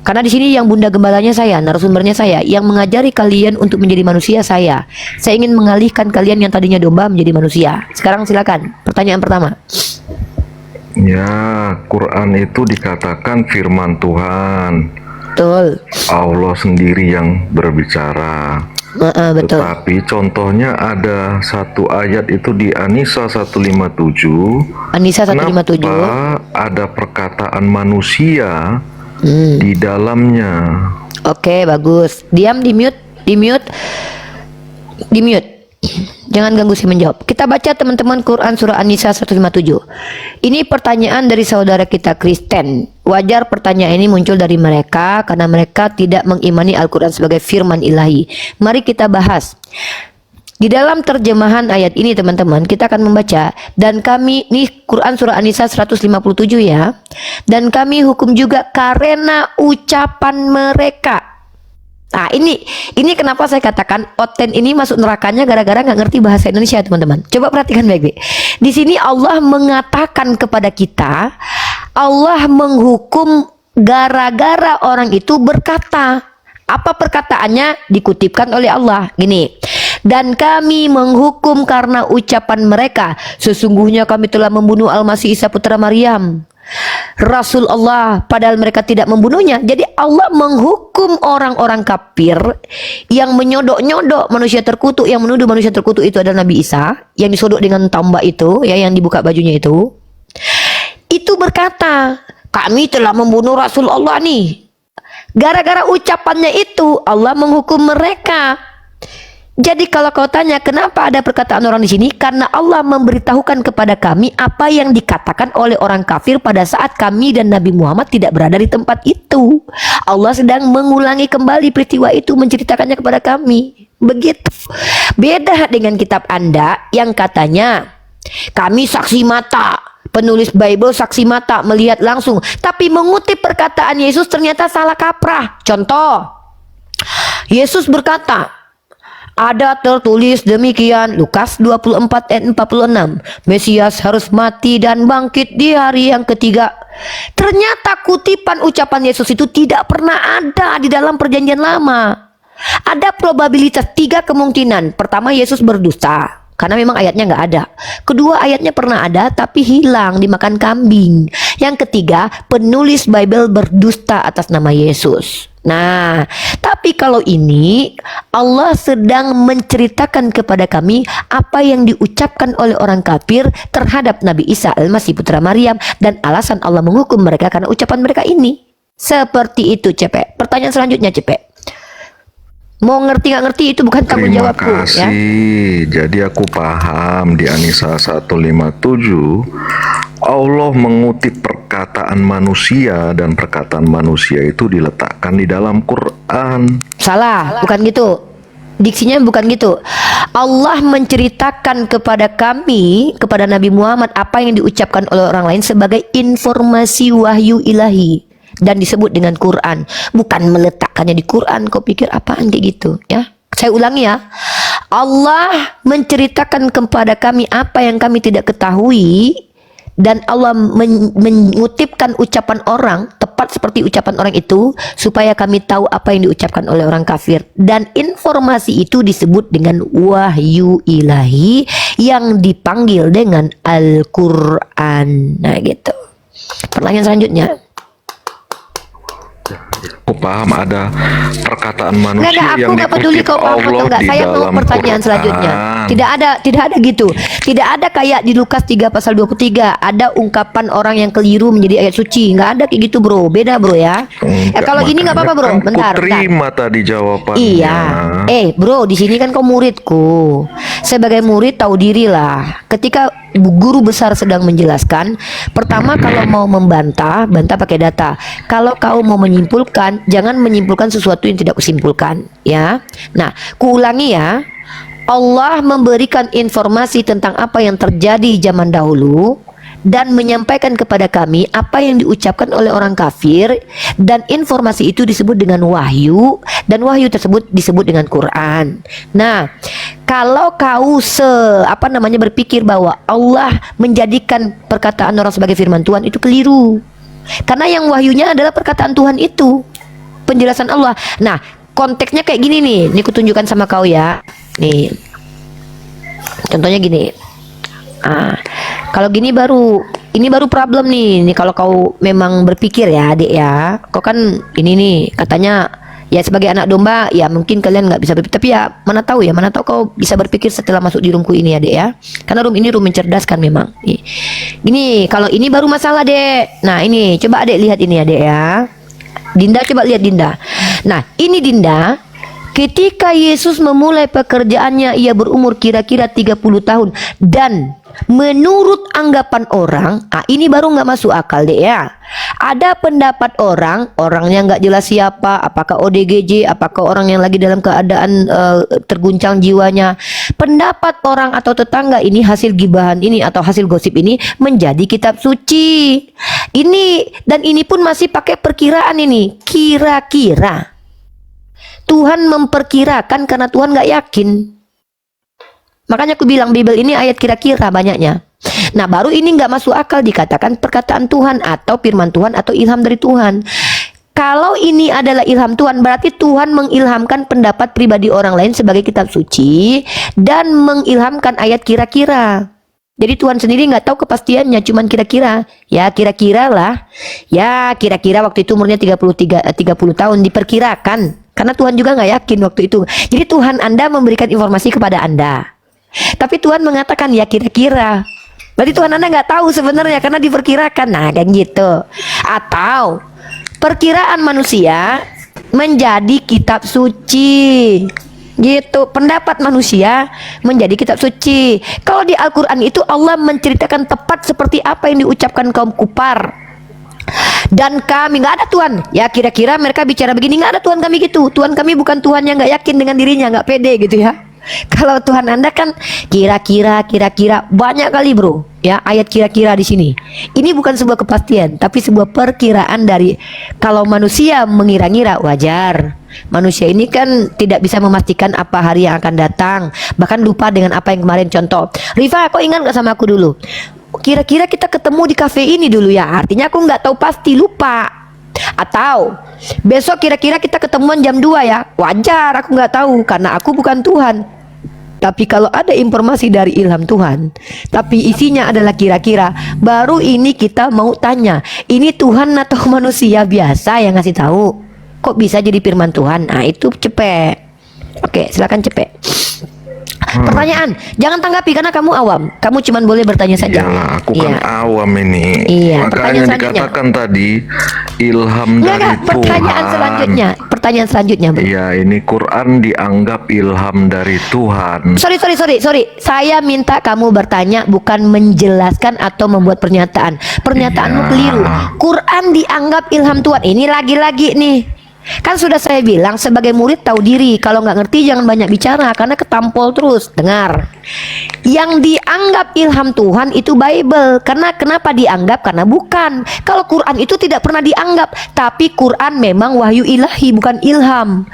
Karena di sini yang bunda gembalanya saya, narasumbernya saya, yang mengajari kalian untuk menjadi manusia saya. Saya ingin mengalihkan kalian yang tadinya domba menjadi manusia. Sekarang silakan, pertanyaan pertama. Ya, Quran itu dikatakan firman Tuhan. Betul. Allah sendiri yang berbicara. Betul. Tetapi contohnya ada satu ayat itu di An-Nisa 157. An-Nisa 157. Kenapa ada perkataan manusia di dalamnya? Oke, bagus. Diam, di mute. Jangan ganggu si menjawab. Kita baca teman-teman Quran surah An-Nisa 157. Ini pertanyaan dari saudara kita Kristen. Wajar pertanyaan ini muncul dari mereka karena mereka tidak mengimani Al-Quran sebagai firman ilahi. Mari kita bahas. Di dalam terjemahan ayat ini teman-teman, kita akan membaca, dan kami, ini Quran surah An-Nisa 157 ya, dan kami hukum juga karena ucapan mereka. Nah, ini kenapa saya katakan Oten ini masuk nerakanya gara-gara nggak ngerti bahasa Indonesia, teman-teman. Coba perhatikan baik-baik. Di sini Allah mengatakan kepada kita, Allah menghukum gara-gara orang itu berkata. Apa perkataannya? Dikutipkan oleh Allah. Gini. Dan kami menghukum karena ucapan mereka. Sesungguhnya kami telah membunuh Al-Masih Isa putra Maryam, Rasul Allah, padahal mereka tidak membunuhnya. Jadi Allah menghukum orang-orang kafir yang menyodok-nyodok manusia terkutuk, yang menuduh manusia terkutuk itu adalah Nabi Isa, yang disodok dengan tombak itu, ya, yang dibuka bajunya itu. Itu berkata, kami telah membunuh Rasul Allah nih. Gara-gara ucapannya itu Allah menghukum mereka. Jadi kalau kau tanya kenapa ada perkataan orang di sini, karena Allah memberitahukan kepada kami apa yang dikatakan oleh orang kafir pada saat kami dan Nabi Muhammad tidak berada di tempat itu. Allah sedang mengulangi kembali peristiwa itu, menceritakannya kepada kami. Begitu. Beda dengan kitab Anda yang katanya kami saksi mata. Penulis Bible saksi mata melihat langsung, tapi mengutip perkataan Yesus ternyata salah kaprah. Contoh, Yesus berkata, ada tertulis demikian, Lukas 24 ayat 46, Mesias harus mati dan bangkit di hari yang ketiga. Ternyata kutipan ucapan Yesus itu tidak pernah ada di dalam perjanjian lama. Ada probabilitas 3 kemungkinan. Pertama, Yesus berdusta karena memang ayatnya nggak ada. Kedua, ayatnya pernah ada tapi hilang dimakan kambing. Yang ketiga, penulis Bible berdusta atas nama Yesus. Nah, tapi kalau ini Allah sedang menceritakan kepada kami apa yang diucapkan oleh orang kafir terhadap Nabi Isa Al-Masih putra Maryam, dan alasan Allah menghukum mereka karena ucapan mereka ini. Seperti itu, Cepek. Pertanyaan selanjutnya, Cepek. Mau ngerti nggak ngerti itu bukan tanggung jawabku. Terima kasih. Ya? Jadi aku paham di An-Nisa 157 Allah mengutip perkataan manusia dan perkataan manusia itu diletakkan di dalam Quran. Salah, bukan gitu. Diksinya bukan gitu. Allah menceritakan kepada kami, kepada Nabi Muhammad, apa yang diucapkan oleh orang lain sebagai informasi wahyu ilahi. Dan disebut dengan Quran, bukan meletakkannya di Quran. Kau pikir apaan kayak gitu, ya? Saya ulangi ya. Allah menceritakan kepada kami apa yang kami tidak ketahui, dan Allah mengutipkan ucapan orang tepat seperti ucapan orang itu supaya kami tahu apa yang diucapkan oleh orang kafir, dan informasi itu disebut dengan wahyu ilahi yang dipanggil dengan Al-Quran. Nah gitu. Pertanyaan selanjutnya. Aku paham ada perkataan manusia yang aku nggak peduli dikutip kau paham atau Allah enggak. di Saya mau dalam pertanyaan Quran. selanjutnya. Tidak ada gitu. Tidak ada kayak di Lukas 3 pasal 23 ada ungkapan orang yang keliru menjadi ayat suci. Nggak ada kayak gitu, bro. Beda, bro, ya. Kalau ini nggak apa-apa, bro. Kan Bentar. terima tadi jawabannya. Iya. Bro, di sini kan kau muridku. Sebagai murid tahu diri lah. Ketika guru besar sedang menjelaskan, pertama kalau mau membantah, bantah pakai data. Kalau kau mau menyimpulkan, jangan menyimpulkan sesuatu yang tidak kusimpulkan, ya. Nah, kuulangi ya. Allah memberikan informasi tentang apa yang terjadi zaman dahulu dan menyampaikan kepada kami apa yang diucapkan oleh orang kafir, dan informasi itu disebut dengan wahyu, dan wahyu tersebut disebut dengan Quran. Nah, kalau kau berpikir bahwa Allah menjadikan perkataan orang sebagai firman Tuhan, itu keliru. Karena yang wahyunya adalah perkataan Tuhan itu, penjelasan Allah. Nah, konteksnya kayak gini nih. Ini kutunjukkan sama kau ya. Nih. Contohnya gini. Kalau gini ini baru problem nih. Nih kalau kau memang berpikir ya, Adik ya. Kau kan ini nih katanya ya sebagai anak domba, ya mungkin kalian nggak bisa berpikir, tapi ya mana tahu kau bisa berpikir setelah masuk di roomku ini, Adik ya. Karena room ini room mencerdaskan memang. Gini, kalau ini baru masalah, Dek. Nah, ini coba Adik lihat ini, Adik ya. Dinda coba lihat Dinda. Nah, ini Dinda. Ketika Yesus memulai pekerjaannya, ia berumur kira-kira 30 tahun. Dan menurut anggapan orang, ini baru nggak masuk akal, Dek ya. Ada pendapat orangnya nggak jelas siapa, apakah ODGJ, apakah orang yang lagi dalam keadaan terguncang jiwanya. Pendapat orang atau tetangga ini, hasil gibahan ini atau hasil gosip ini menjadi kitab suci. Dan ini pun masih pakai perkiraan ini, kira-kira. Tuhan memperkirakan karena Tuhan nggak yakin. Makanya aku bilang Bible ini ayat kira-kira banyaknya. Nah, baru ini nggak masuk akal dikatakan perkataan Tuhan atau firman Tuhan atau ilham dari Tuhan. Kalau ini adalah ilham Tuhan, berarti Tuhan mengilhamkan pendapat pribadi orang lain sebagai kitab suci dan mengilhamkan ayat kira-kira. Jadi Tuhan sendiri nggak tahu kepastiannya, cuman kira-kira. Ya kira-kira lah. Ya kira-kira waktu itu umurnya 30 tahun diperkirakan. Karena Tuhan juga nggak yakin waktu itu. Jadi Tuhan Anda memberikan informasi kepada Anda. Tapi Tuhan mengatakan ya kira-kira. Berarti Tuhan Anda nggak tahu sebenarnya karena diperkirakan. Nah kan gitu. Atau perkiraan manusia menjadi kitab suci. Gitu, pendapat manusia menjadi kitab suci. Kalau di Al-Quran itu Allah menceritakan tepat seperti apa yang diucapkan kaum kufar. Dan kami nggak ada Tuhan. Ya kira-kira mereka bicara begini, nggak ada Tuhan kami gitu. Tuhan kami bukan Tuhan yang nggak yakin dengan dirinya, nggak pede gitu ya. Kalau Tuhan Anda kan kira-kira banyak kali bro. Ya ayat kira-kira di sini. Ini bukan sebuah kepastian, tapi sebuah perkiraan dari kalau manusia mengira-ngira wajar. Manusia ini kan tidak bisa memastikan apa hari yang akan datang, bahkan lupa dengan apa yang kemarin. Contoh, Rifa, kau ingat gak sama aku dulu? Kira-kira kita ketemu di kafe ini dulu ya. Artinya aku nggak tahu pasti, lupa. Atau besok kira-kira kita ketemuan jam 2 ya. Wajar aku nggak tahu karena aku bukan Tuhan. Tapi kalau ada informasi dari ilham Tuhan, tapi isinya adalah kira-kira, baru ini kita mau tanya, ini Tuhan atau manusia biasa yang ngasih tahu? Kok bisa jadi firman Tuhan? Nah itu cepet. Oke silakan cepet. Pertanyaan, jangan tanggapi karena kamu awam. Kamu cuma boleh bertanya saja. Iyalah, aku kan awam ini. Iya, Makanya pertanyaan selanjutnya. dikatakan tadi ilham Enggak, dari pertanyaan Tuhan. selanjutnya. Pertanyaan selanjutnya, Bro. Iya, ini Quran dianggap ilham dari Tuhan. Sorry. Saya minta kamu bertanya, bukan menjelaskan atau membuat pernyataan. Pernyataanmu Iya. keliru. Quran dianggap ilham Tuhan. Ini lagi-lagi nih. Kan sudah saya bilang sebagai murid tahu diri. Kalau nggak ngerti jangan banyak bicara karena ketampol terus. Dengar. Yang dianggap ilham Tuhan itu Bible. Karena kenapa dianggap? Karena bukan. Kalau Quran itu tidak pernah dianggap. Tapi Quran memang wahyu ilahi, bukan ilham.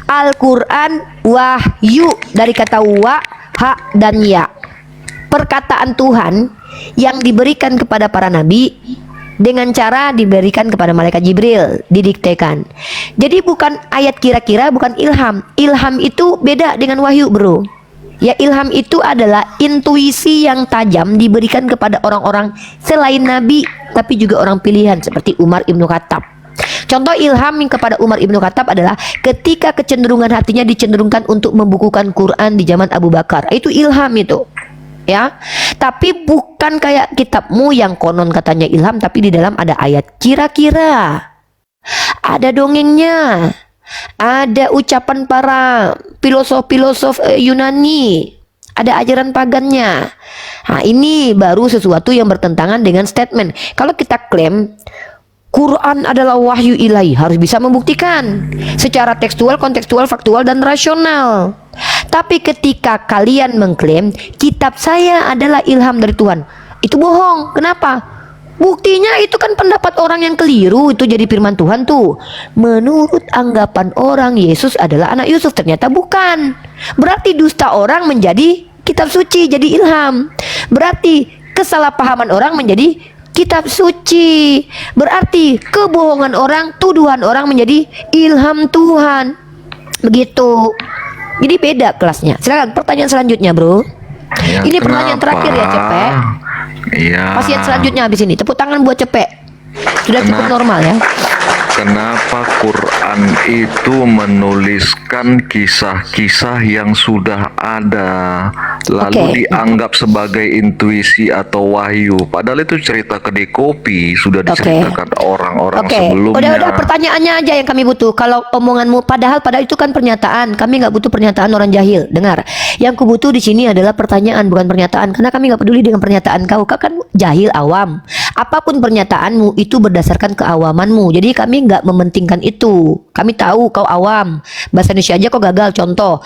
Al-Quran wahyu dari kata wa, ha, dan ya. Perkataan Tuhan yang diberikan kepada para nabi dengan cara diberikan kepada malaikat Jibril, didiktekan. Jadi bukan ayat kira-kira, bukan ilham. Ilham itu beda dengan wahyu, bro. Ya ilham itu adalah intuisi yang tajam diberikan kepada orang-orang selain nabi, tapi juga orang pilihan seperti Umar ibnu Khattab. Contoh ilham kepada Umar ibnu Khattab adalah ketika kecenderungan hatinya dicenderungkan untuk membukukan Quran di zaman Abu Bakar. Itu ilham itu. Ya, tapi bukan kayak kitabmu yang konon katanya ilham, tapi di dalam ada ayat kira-kira, ada dongengnya, ada ucapan para filosof Yunani, ada ajaran pagannya. Nah, ini baru sesuatu yang bertentangan dengan statement. Kalau kita klaim Quran adalah wahyu ilahi, harus bisa membuktikan secara tekstual, kontekstual, faktual, dan rasional. Tapi ketika kalian mengklaim kitab saya adalah ilham dari Tuhan, itu bohong. Kenapa? Buktinya itu kan pendapat orang yang keliru, itu jadi firman Tuhan tuh. Menurut anggapan orang Yesus adalah anak Yusuf, ternyata bukan. Berarti dusta orang menjadi kitab suci, jadi ilham. Berarti kesalahpahaman orang menjadi kitab suci. Berarti kebohongan orang, tuduhan orang menjadi ilham Tuhan. Begitu. Jadi beda kelasnya. Silakan pertanyaan selanjutnya, bro. Ya, Ini pertanyaan terakhir ya, Cepek. Iya. Pasien selanjutnya habis ini. Tepuk tangan buat Cepek. Sudah cukup normal ya. Kenapa Quran itu menuliskan kisah-kisah yang sudah ada lalu dianggap sebagai intuisi atau wahyu, padahal itu cerita kedai kopi sudah diceritakan orang-orang sebelumnya. Udah pertanyaannya aja yang kami butuh. Kalau omonganmu padahal itu kan pernyataan. Kami nggak butuh pernyataan orang jahil. Dengar. Yang ku butuh di sini adalah pertanyaan bukan pernyataan, karena kami nggak peduli dengan pernyataan kau. Kau kan jahil awam. Apapun pernyataanmu itu berdasarkan keawamanmu. Jadi kami nggak mementingkan itu. Kami tahu kau awam. Bahasa Indonesia aja kau gagal. Contoh,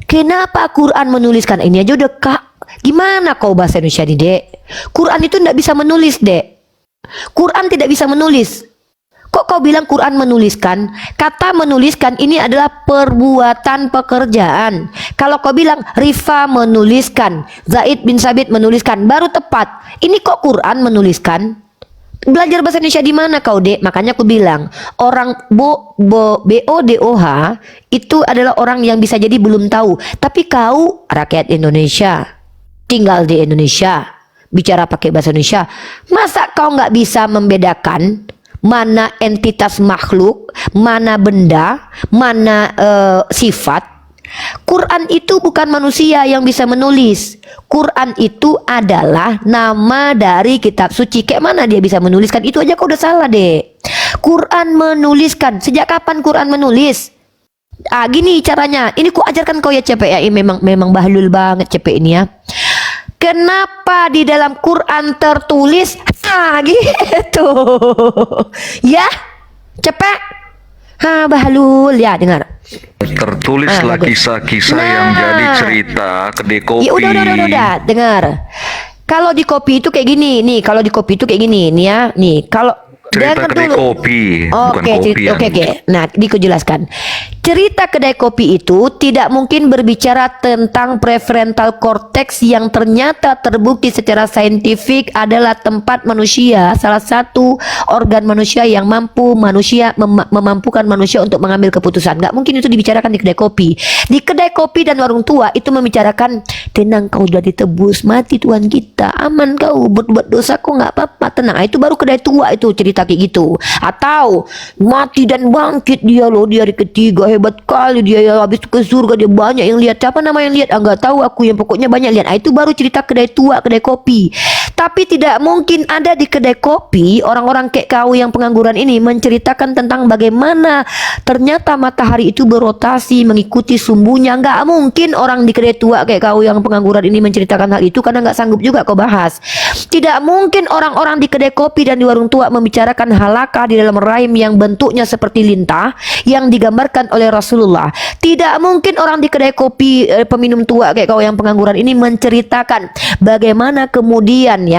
kenapa Quran menuliskan ini aja udah kak? Gimana kau bahasa Indonesia nih, Dek? Quran itu tidak bisa menulis, Dek. Quran tidak bisa menulis. Kok kau bilang Quran menuliskan? Kata menuliskan ini adalah perbuatan pekerjaan. Kalau kau bilang Rifa menuliskan, Zaid bin Sabit menuliskan, baru tepat. Ini kok Quran menuliskan? Belajar bahasa Indonesia di mana kau, Dek? Makanya aku bilang, orang BODOH itu adalah orang yang bisa jadi belum tahu. Tapi kau rakyat Indonesia, tinggal di Indonesia, bicara pakai bahasa Indonesia, masa kau nggak bisa membedakan mana entitas makhluk, mana benda, mana sifat? Quran itu bukan manusia yang bisa menulis. Quran itu adalah nama dari kitab suci. Kayak mana dia bisa menuliskan? Itu aja kau udah salah, Dek. Quran menuliskan. Sejak kapan Quran menulis? Gini caranya. Ini ku ajarkan kau ya, Cepek ya. Ini memang bahlul banget Cepek ini ya. Kenapa di dalam Quran tertulis gitu? Ya, Cepek. Bahlul ya, dengar. Tertulislah kisah-kisah yang jadi cerita kedai kopi. Ya udah, dengar. Kalau di kopi itu kayak gini, nih. Kalau di kopi itu kayak gini, nih ya, nih. Kalau cerita kedai kopi, bukan kopian. Oke. Nah, aku jelaskan. Cerita kedai kopi itu tidak mungkin berbicara tentang prefrontal cortex yang ternyata terbukti secara saintifik adalah tempat manusia, salah satu organ manusia yang memampukan manusia untuk mengambil keputusan. Nggak mungkin itu dibicarakan di kedai kopi. Di kedai kopi dan warung tua itu membicarakan, tenang kau sudah ditebus, mati Tuhan kita, aman kau, berbuat dosa kau nggak apa-apa, tenang. Itu baru kedai tua itu cerita kayak gitu. Atau mati dan bangkit dia loh, di hari ketiga, hebat kali dia ya, habis ke surga dia banyak yang lihat. Siapa nama yang lihat? Enggak tahu aku, yang pokoknya banyak lihat. Itu baru cerita kedai tua, kedai kopi. Tapi tidak mungkin ada di kedai kopi orang-orang kayak kau yang pengangguran ini menceritakan tentang bagaimana ternyata matahari itu berotasi mengikuti sumbunya. Enggak mungkin orang di kedai tua kayak kau yang pengangguran ini menceritakan hal itu, karena enggak sanggup juga kau bahas. Tidak mungkin orang-orang di kedai kopi dan di warung tua membicarakan halakah di dalam rahim yang bentuknya seperti lintah yang digambarkan oleh Rasulullah. Tidak mungkin orang di kedai kopi peminum tua kayak kau yang pengangguran ini menceritakan bagaimana kemudian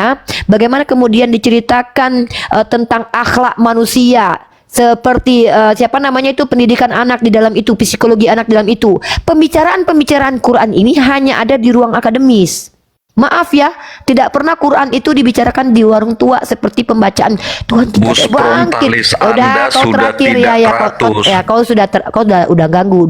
diceritakan tentang akhlak manusia, seperti siapa namanya itu, pendidikan anak di dalam itu, psikologi anak di dalam itu. Pembicaraan Quran ini hanya ada di ruang akademis. Maaf ya, tidak pernah Quran itu dibicarakan di warung tua seperti pembacaan Tuhan kita Bus bangkit. Anda Kau sudah terakhir tidak ya, teratur. kau udah ganggu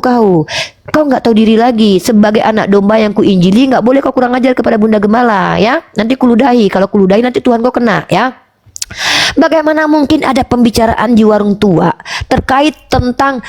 kau. Kau nggak tahu diri lagi. Sebagai anak domba yang kuinjili, nggak boleh kau kurang ajar kepada Bunda Gemala ya. Nanti kuludahi, kalau kuludahi nanti Tuhan kau kena ya. Bagaimana mungkin ada pembicaraan di warung tua terkait tentang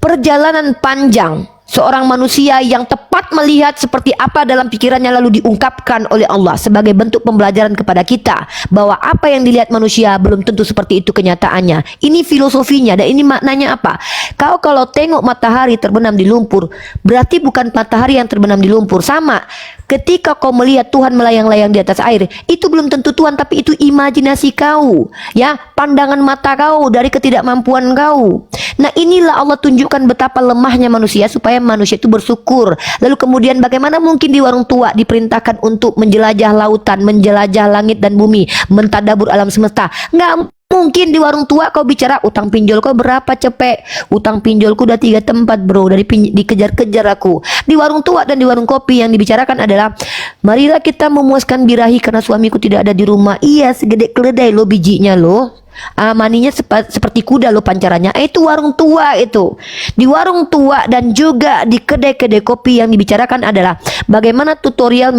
perjalanan panjang seorang manusia yang tepat melihat seperti apa dalam pikirannya, lalu diungkapkan oleh Allah sebagai bentuk pembelajaran kepada kita bahwa apa yang dilihat manusia belum tentu seperti itu kenyataannya. Ini filosofinya dan ini maknanya apa? Kau kalau tengok matahari terbenam di lumpur, berarti bukan matahari yang terbenam di lumpur. Sama ketika kau melihat Tuhan melayang-layang di atas air, itu belum tentu Tuhan, tapi itu imajinasi kau ya, pandangan mata kau dari ketidakmampuan kau. Nah, inilah Allah tunjukkan betapa lemahnya manusia supaya manusia itu bersyukur. Lalu kemudian bagaimana mungkin di warung tua diperintahkan untuk menjelajah lautan, menjelajah langit dan bumi, mentadabur alam semesta? Nggak mungkin di warung tua kau bicara utang pinjol kau berapa, Cepek? Utang pinjolku udah 3 tempat bro, dari dikejar-kejar aku. Di warung tua dan di warung kopi yang dibicarakan adalah marilah kita memuaskan birahi karena suamiku tidak ada di rumah. Iya, segede keledai lo bijinya lo. Maninya seperti kuda lo pancarannya. Itu warung tua itu. Di warung tua dan juga di kedai-kedai kopi yang dibicarakan adalah bagaimana tutorial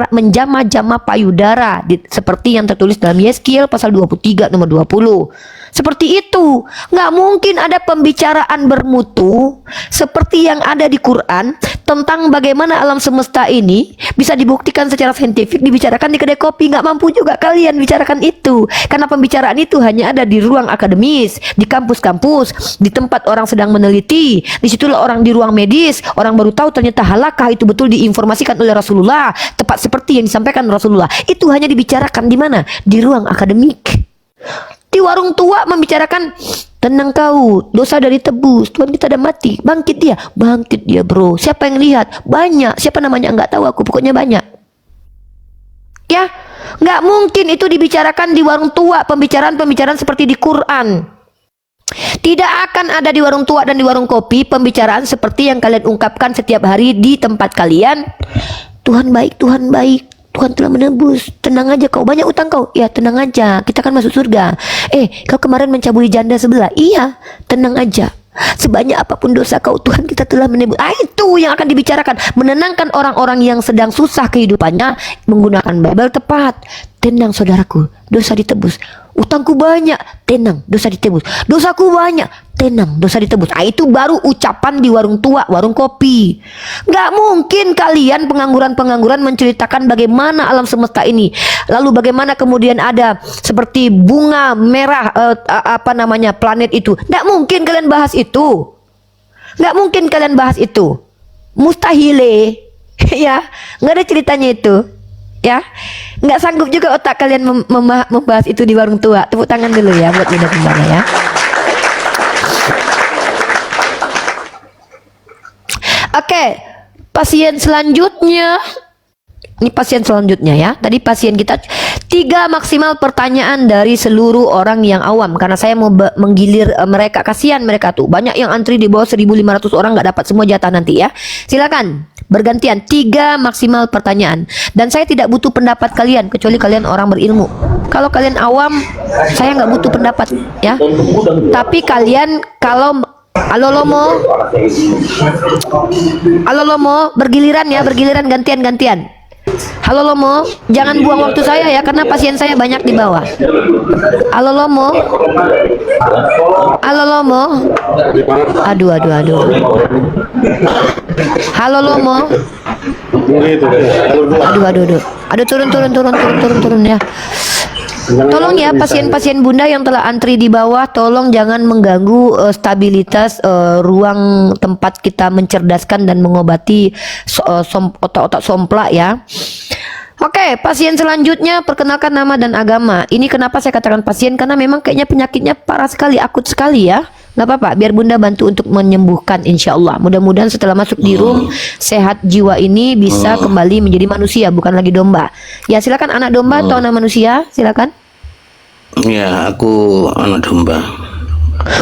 menjama-jama payudara seperti yang tertulis dalam Yeskiel pasal 23 nomor 20. Seperti itu. Nggak mungkin ada pembicaraan bermutu seperti yang ada di Quran tentang bagaimana alam semesta ini bisa dibuktikan secara saintifik dibicarakan di kedai kopi. Nggak mampu juga kalian bicarakan itu, karena pembicaraan itu hanya ada di ruang akademis, di kampus-kampus, di tempat orang sedang meneliti. Disitulah orang di ruang medis, orang baru tahu ternyata halakah itu betul diinformasikan oleh Rasulullah, tepat seperti yang disampaikan Rasulullah. Itu hanya dibicarakan di mana? Di ruang akademik. Di warung tua membicarakan tenang kau, dosa dari tebus, Tuhan kita ada mati, bangkit dia bro. Siapa yang lihat? Banyak. Siapa namanya enggak tahu aku, pokoknya banyak. Ya, nggak mungkin itu dibicarakan di warung tua, pembicaraan seperti di Quran. Tidak akan ada di warung tua dan di warung kopi pembicaraan seperti yang kalian ungkapkan setiap hari di tempat kalian. Tuhan baik, Tuhan baik, Tuhan telah menebus. Tenang aja kau, banyak utang kau. Ya tenang aja, kita kan masuk surga. Kau kemarin mencabuli janda sebelah. Iya, tenang aja. Sebanyak apapun dosa kau, Tuhan kita telah menebus. Itu yang akan dibicarakan. Menenangkan orang-orang yang sedang susah kehidupannya menggunakan Bible tepat. Tenang saudaraku, dosa ditebus. Utangku banyak, tenang, dosa ditebus. Dosaku banyak, tenang, dosa ditebus. Itu baru ucapan di warung tua, warung kopi. Nggak mungkin kalian pengangguran-pengangguran menceritakan bagaimana alam semesta ini. Lalu bagaimana kemudian ada seperti bunga merah, planet itu. Nggak mungkin kalian bahas itu. Nggak mungkin kalian bahas itu. Mustahile. Ya, nggak ada ceritanya itu. Ya, nggak sanggup juga otak kalian membahas itu di warung tua. Tepuk tangan dulu ya buat Bunda Kembangnya ya. Oke, pasien selanjutnya. Ini pasien selanjutnya ya. Tadi pasien kita 3 maksimal pertanyaan dari seluruh orang yang awam. Karena saya mau menggilir mereka. Kasihan mereka tuh. Banyak yang antri di bawah 1.500 orang nggak dapat semua jatah nanti ya. Silakan bergantian 3 maksimal pertanyaan. Dan saya tidak butuh pendapat kalian kecuali kalian orang berilmu. Kalau kalian awam, saya nggak butuh pendapat ya. Tapi kalian kalau alolomo bergiliran ya, bergiliran gantian-gantian. Halo Lomo, jangan buang waktu saya ya karena pasien saya banyak di bawah. Halo Lomo. Halo Lomo. Aduh. Halo Lomo. Aduh, turun ya. Tolong ya pasien-pasien Bunda yang telah antri di bawah, tolong jangan mengganggu stabilitas ruang tempat kita mencerdaskan dan mengobati otak-otak somplak ya. Oke, pasien selanjutnya perkenalkan nama dan agama. Ini kenapa saya katakan pasien, karena memang kayaknya penyakitnya parah sekali, akut sekali ya. Nggak apa-apa, biar Bunda bantu untuk menyembuhkan insya Allah. Mudah-mudahan setelah masuk di room, sehat jiwa ini bisa kembali menjadi manusia, bukan lagi domba. Ya silakan anak domba atau anak manusia, silakan. Ya, aku anak domba.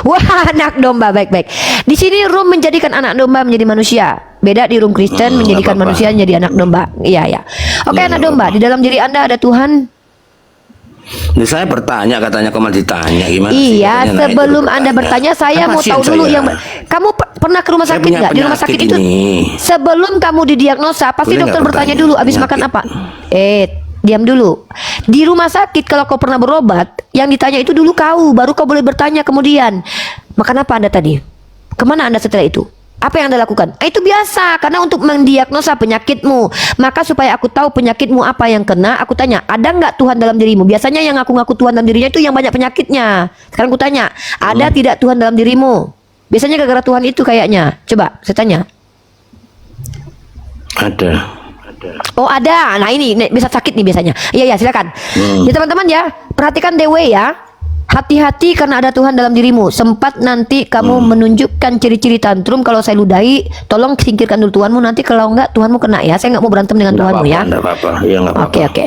Wah, anak domba, baik-baik. Di sini room menjadikan anak domba menjadi manusia. Beda di room Kristen menjadikan manusia menjadi anak domba. Iya. Oke, anak domba, di dalam diri Anda ada Tuhan. Ini saya bertanya, katanya kamu ditanya gimana? Iya, sebelum Anda bertanya, saya mau tahu dulu yang kamu pernah ke rumah sakit nggak? Di rumah sakit itu sebelum kamu didiagnosa, pasti dokter bertanya dulu, habis makan apa? Diam dulu. Di rumah sakit kalau kau pernah berobat, yang ditanya itu dulu kau, baru kau boleh bertanya kemudian. Makan apa Anda tadi? Kemana Anda setelah itu? Apa yang Anda lakukan? Itu biasa, karena untuk mendiagnosa penyakitmu. Maka supaya aku tahu penyakitmu apa yang kena, aku tanya, ada nggak Tuhan dalam dirimu? Biasanya yang ngaku-ngaku Tuhan dalam dirinya itu yang banyak penyakitnya. Sekarang aku tanya, ada tidak Tuhan dalam dirimu? Biasanya gara-gara Tuhan itu kayaknya. Coba, saya tanya. Ada. Oh ada, nah ini bisa sakit nih biasanya. Iya silakan. Ya teman-teman ya, perhatikan DW ya. Hati-hati karena ada Tuhan dalam dirimu. Sempat nanti kamu menunjukkan ciri-ciri tantrum kalau saya ludahi, tolong singkirkan dulu Tuhanmu. Nanti kalau enggak Tuhanmu kena ya. Saya nggak mau berantem dengan Tuhanmu ya. Enggak apa-apa. Ya, enggak apa-apa.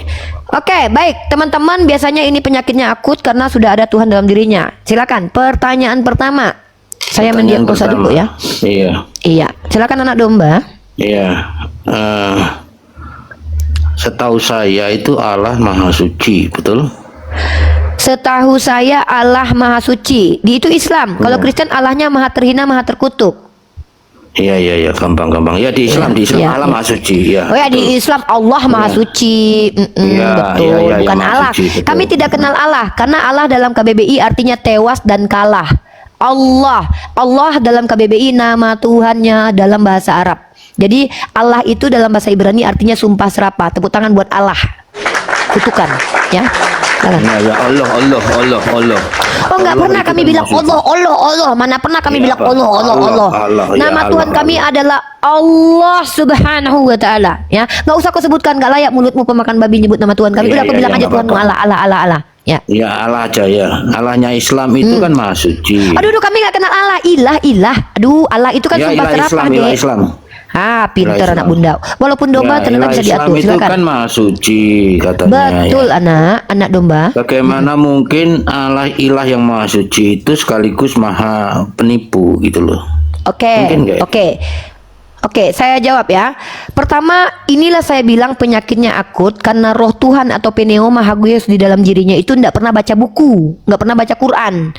Oke, baik teman-teman. Biasanya ini penyakitnya akut karena sudah ada Tuhan dalam dirinya. Silakan. Pertanyaan pertama. Saya mendiagnosa dulu ya. Iya. Silakan anak domba. Iya. Setahu saya itu Allah Maha Suci, betul? Setahu saya Allah Maha Suci. Di itu Islam. Kalau Kristen Allahnya Maha Terhina, Maha Terkutuk. Iya, gampang. Ya di Islam, Allah Maha Suci. Ya. Oh ya, di Islam Allah Maha Suci. Betul, bukan Allah. Suci, kami tidak kenal Allah karena Allah dalam KBBI artinya tewas dan kalah. Allah dalam KBBI nama Tuhannya dalam bahasa Arab. Jadi Allah itu dalam bahasa Ibrani artinya sumpah serapah. Tepuk tangan buat Allah. Kutukan, ya. Ya Allah. Oh enggak pernah kami bilang Allah. Mana pernah kami bilang Allah. Nama Tuhan kami adalah Allah Subhanahu wa taala, ya. Enggak usah kau sebutkan, enggak layak mulutmu pemakan babi nyebut nama Tuhan kami. Udah aku bilang aja Tuhanmu Allah. Ya. Ya Allah aja ya. Allahnya Islam itu kan Maha Suci. Aduh, kami enggak kenal Allah. Ilah. Aduh, Allah itu kan sumpah serapah, Dek. Islam. Pintar anak Bunda. Walaupun domba ternyata bisa diatur. Islam itu silakan. kan Maha Suci katanya. Betul ya. anak domba. Bagaimana mungkin Allah ilah yang Maha Suci itu sekaligus Maha Penipu gitu loh? Oke. Oke, saya jawab ya. Pertama, inilah saya bilang penyakitnya akut karena roh Tuhan atau pneuma hagios di dalam dirinya itu tidak pernah baca buku, nggak pernah baca Quran.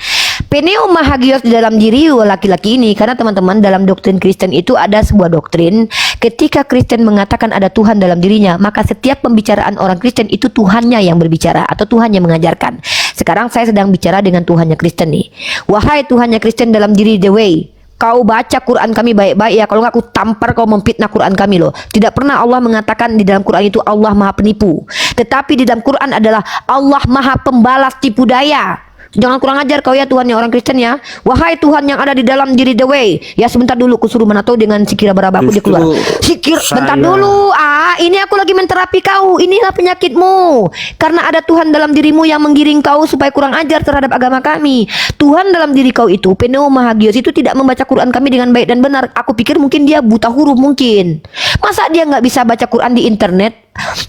Pneuma hagios di dalam diri laki-laki ini, karena teman-teman dalam doktrin Kristen itu ada sebuah doktrin, ketika Kristen mengatakan ada Tuhan dalam dirinya, maka setiap pembicaraan orang Kristen itu Tuhannya yang berbicara atau Tuhan yang mengajarkan. Sekarang saya sedang bicara dengan Tuhannya Kristen nih. Wahai Tuhannya Kristen dalam diri The Way, kau baca Quran kami baik-baik ya, kalau nggak aku tampar kau memfitnah Quran kami loh. Tidak pernah Allah mengatakan di dalam Quran itu Allah maha penipu, tetapi di dalam Quran adalah Allah maha pembalas tipu daya. Jangan kurang ajar kau ya Tuhannya orang Kristen ya. Wahai Tuhan yang ada di dalam diri The Way. Ya sebentar dulu, aku suruh Manato dengan sikira baraba aku dia keluar. Bentar dulu. Ini aku lagi menterapi kau. Inilah penyakitmu. Karena ada Tuhan dalam dirimu yang menggiring kau supaya kurang ajar terhadap agama kami. Tuhan dalam diri kau itu, pneuma hagios itu tidak membaca Quran kami dengan baik dan benar. Aku pikir mungkin dia buta huruf mungkin. Masa dia nggak bisa baca Quran di internet?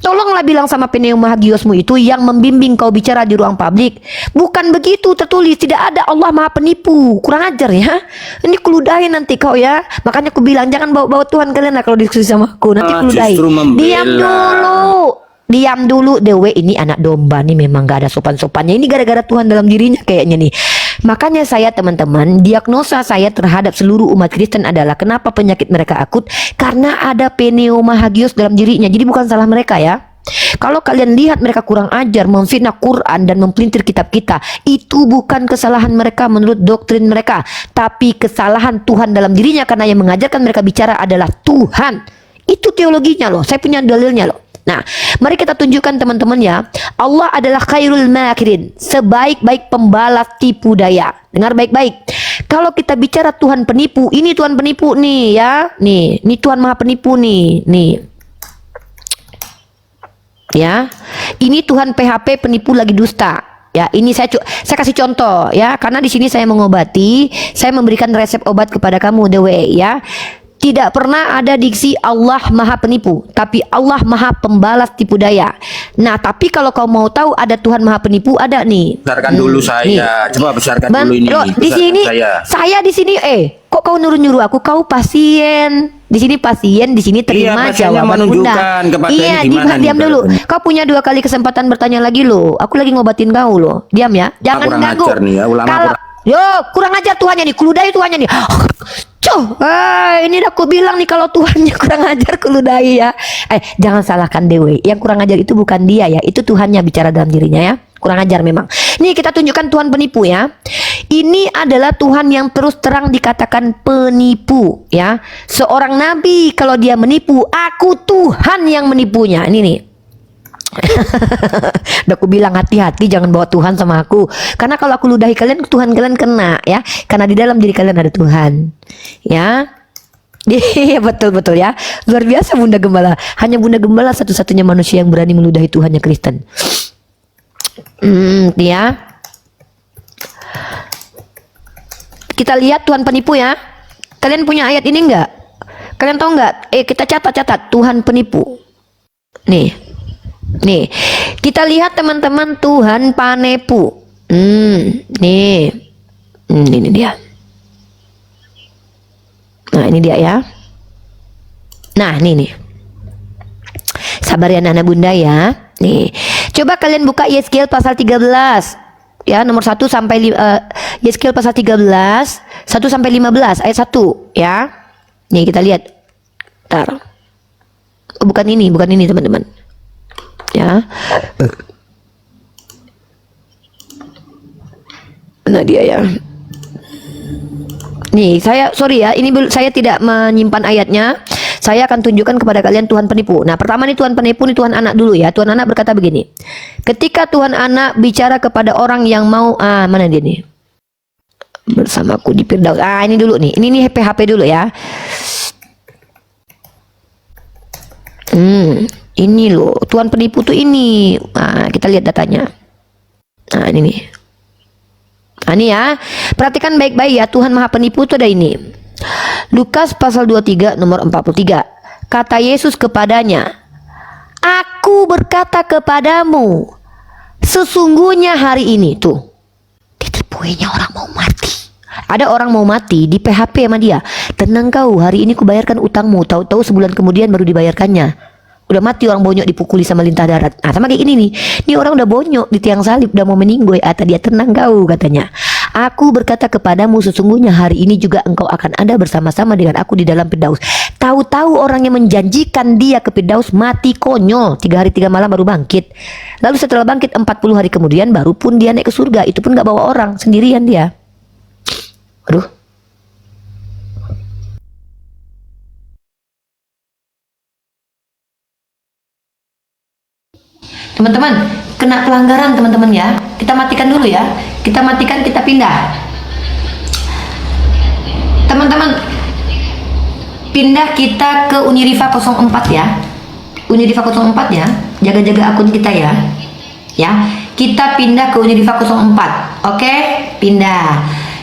Tolonglah bilang sama pneuma hagiosmu itu yang membimbing kau bicara di ruang publik. Bukan begitu tertulis, tidak ada Allah maha penipu. Kurang ajar ya. Ini keludahin nanti kau ya. Makanya aku bilang jangan bawa-bawa Tuhan kalian lah kalau diskusi sama aku. Nanti keludahin. Diam dulu. Diam dulu. Dewe ini anak domba nih, memang gak ada sopan-sopannya. Ini gara-gara Tuhan dalam dirinya kayaknya nih. Makanya saya teman-teman, diagnosa saya terhadap seluruh umat Kristen adalah kenapa penyakit mereka akut? Karena ada pneuma hagios dalam dirinya. Jadi bukan salah mereka ya. Kalau kalian lihat mereka kurang ajar, memfitnah Quran dan mempelintir kitab kita, itu bukan kesalahan mereka menurut doktrin mereka, tapi kesalahan Tuhan dalam dirinya, karena yang mengajarkan mereka bicara adalah Tuhan. Itu teologinya loh, saya punya dalilnya loh. Nah, mari kita tunjukkan teman-teman ya. Allah adalah khairul makirin, sebaik-baik pembalas tipu daya. Dengar baik-baik. Kalau kita bicara Tuhan penipu, ini Tuhan penipu nih ya. Nih, ini Tuhan maha penipu nih. Nih. Ya. Ini Tuhan PHP penipu lagi dusta. Ya, ini saya kasih contoh ya, karena di sini saya mengobati, saya memberikan resep obat kepada kamu The Way ya. Tidak pernah ada diksi Allah maha penipu, tapi Allah maha pembalas tipu daya. Nah, tapi kalau kau mau tahu ada Tuhan maha penipu, ada nih. Besarkan dulu saya. Nih. Coba besarkan dulu ini. Di sini saya di sini kok kau nyuruh aku? Kau pasien. Di sini pasien, di sini terima jawaban Bunda. Iya, diam dulu. Kau punya 2 kali kesempatan bertanya lagi loh. Aku lagi ngobatin kau loh. Diam ya. Jangan ganggu. Kalau kurang ajar Tuhannya nih, keludahi Tuhannya nih. Ini aku bilang nih kalau Tuhannya kurang ajar, keludahi ya. Jangan salahkan Dewi. Yang kurang ajar itu bukan dia ya, itu Tuhannya bicara dalam dirinya ya. Kurang ajar memang. Nih kita tunjukkan Tuhan penipu ya. Ini adalah Tuhan yang terus terang dikatakan penipu ya. Seorang nabi kalau dia menipu, aku Tuhan yang menipunya. Ini nih. Udah aku bilang hati-hati jangan bawa Tuhan sama aku, karena kalau aku ludahi kalian, Tuhan kalian kena ya, karena di dalam diri kalian ada Tuhan ya. Iya betul ya, luar biasa Bunda Gembala. Hanya Bunda Gembala satu-satunya manusia yang berani meludahi Tuhannya Kristen. Ya, kita lihat Tuhan penipu ya. Kalian punya ayat ini enggak? Kalian tahu enggak? Kita catat Tuhan penipu. Nih, kita lihat teman-teman Tuhan penipu. Nih, ini dia. Nah, ini dia ya. Nah, nih. Sabar ya anak Bunda ya. Nih, coba kalian buka Yeskiel pasal 13. Ya, nomor 1 sampai Yeskiel pasal 13, 1 sampai 15 ayat 1 ya. Nih kita lihat. Bentar. Bukan ini teman-teman. Ya. Nah dia ya. Nih sorry ya, ini saya tidak menyimpan ayatnya. Saya akan tunjukkan kepada kalian Tuhan penipu. Nah pertama nih Tuhan penipu nih Tuhan anak dulu ya. Tuhan anak berkata begini. Ketika Tuhan anak bicara kepada orang yang mau mana dia nih? Bersamaku di Firdaus. Ini dulu nih. Ini PHP dulu ya. Ini loh, Tuhan penipu tuh ini. Nah, kita lihat datanya. Nah, ini nih. Nah, ini ya. Perhatikan baik-baik ya, Tuhan Maha Penipu tuh ada ini. Lukas pasal 23 nomor 43. Kata Yesus kepadanya, "Aku berkata kepadamu, sesungguhnya hari ini," tuh, ditipuinya orang mau mati. Ada orang mau mati di PHP sama dia. Tenang kau, hari ini kubayarkan utangmu. Tahu-tahu sebulan kemudian baru dibayarkannya. Udah mati orang bonyok dipukuli sama lintah darat. Nah, sama kayak gini nih. Ini orang udah bonyok di tiang salib, udah mau meninggoy. Kata dia, tenang kau, katanya. Aku berkata kepadamu, sesungguhnya hari ini juga engkau akan ada bersama-sama dengan aku di dalam Firdaus. Tahu-tahu orang yang menjanjikan dia ke Firdaus mati konyol. 3 hari 3 malam baru bangkit. Lalu setelah bangkit 40 hari kemudian baru pun dia naik ke surga. Itu pun gak bawa orang, sendirian dia. Aduh. Teman-teman, kena pelanggaran teman-teman ya. Kita matikan dulu ya. Kita matikan, kita pindah. Teman-teman, pindah kita ke Uniriva 04 ya. Uniriva 04 ya. Jaga-jaga akun kita ya. Ya, kita pindah ke Uniriva 04. Oke, pindah.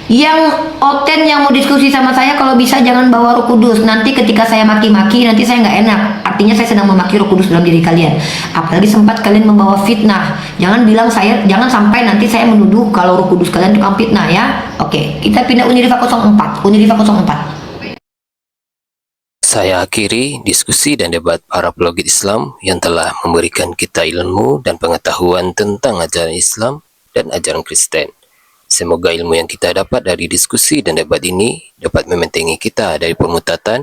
Yang Oten yang mau diskusi sama saya, kalau bisa jangan bawa Roh Kudus. Nanti ketika saya maki-maki, nanti saya nggak enak. Artinya saya sedang memaki Roh Kudus dalam diri kalian. Apalagi sempat kalian membawa fitnah. Jangan bilang saya, jangan sampai nanti saya menuduh kalau Roh Kudus kalian tukang fitnah ya. Oke, kita pindah Uniriva 04. Uniriva 04. Saya akhiri diskusi dan debat para apologet Islam yang telah memberikan kita ilmu dan pengetahuan tentang ajaran Islam dan ajaran Kristen. Semoga ilmu yang kita dapat dari diskusi dan debat ini dapat membentengi kita dari permutatan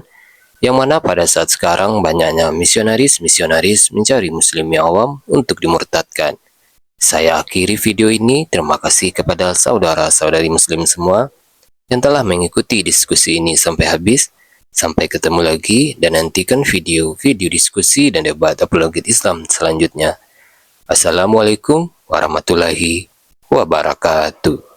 yang mana pada saat sekarang banyaknya misionaris-misionaris mencari muslim yang awam untuk dimurtadkan. Saya akhiri video ini. Terima kasih kepada saudara-saudari muslim semua yang telah mengikuti diskusi ini sampai habis. Sampai ketemu lagi dan nantikan video-video diskusi dan debat apologet Islam selanjutnya. Assalamualaikum warahmatullahi wabarakatuh.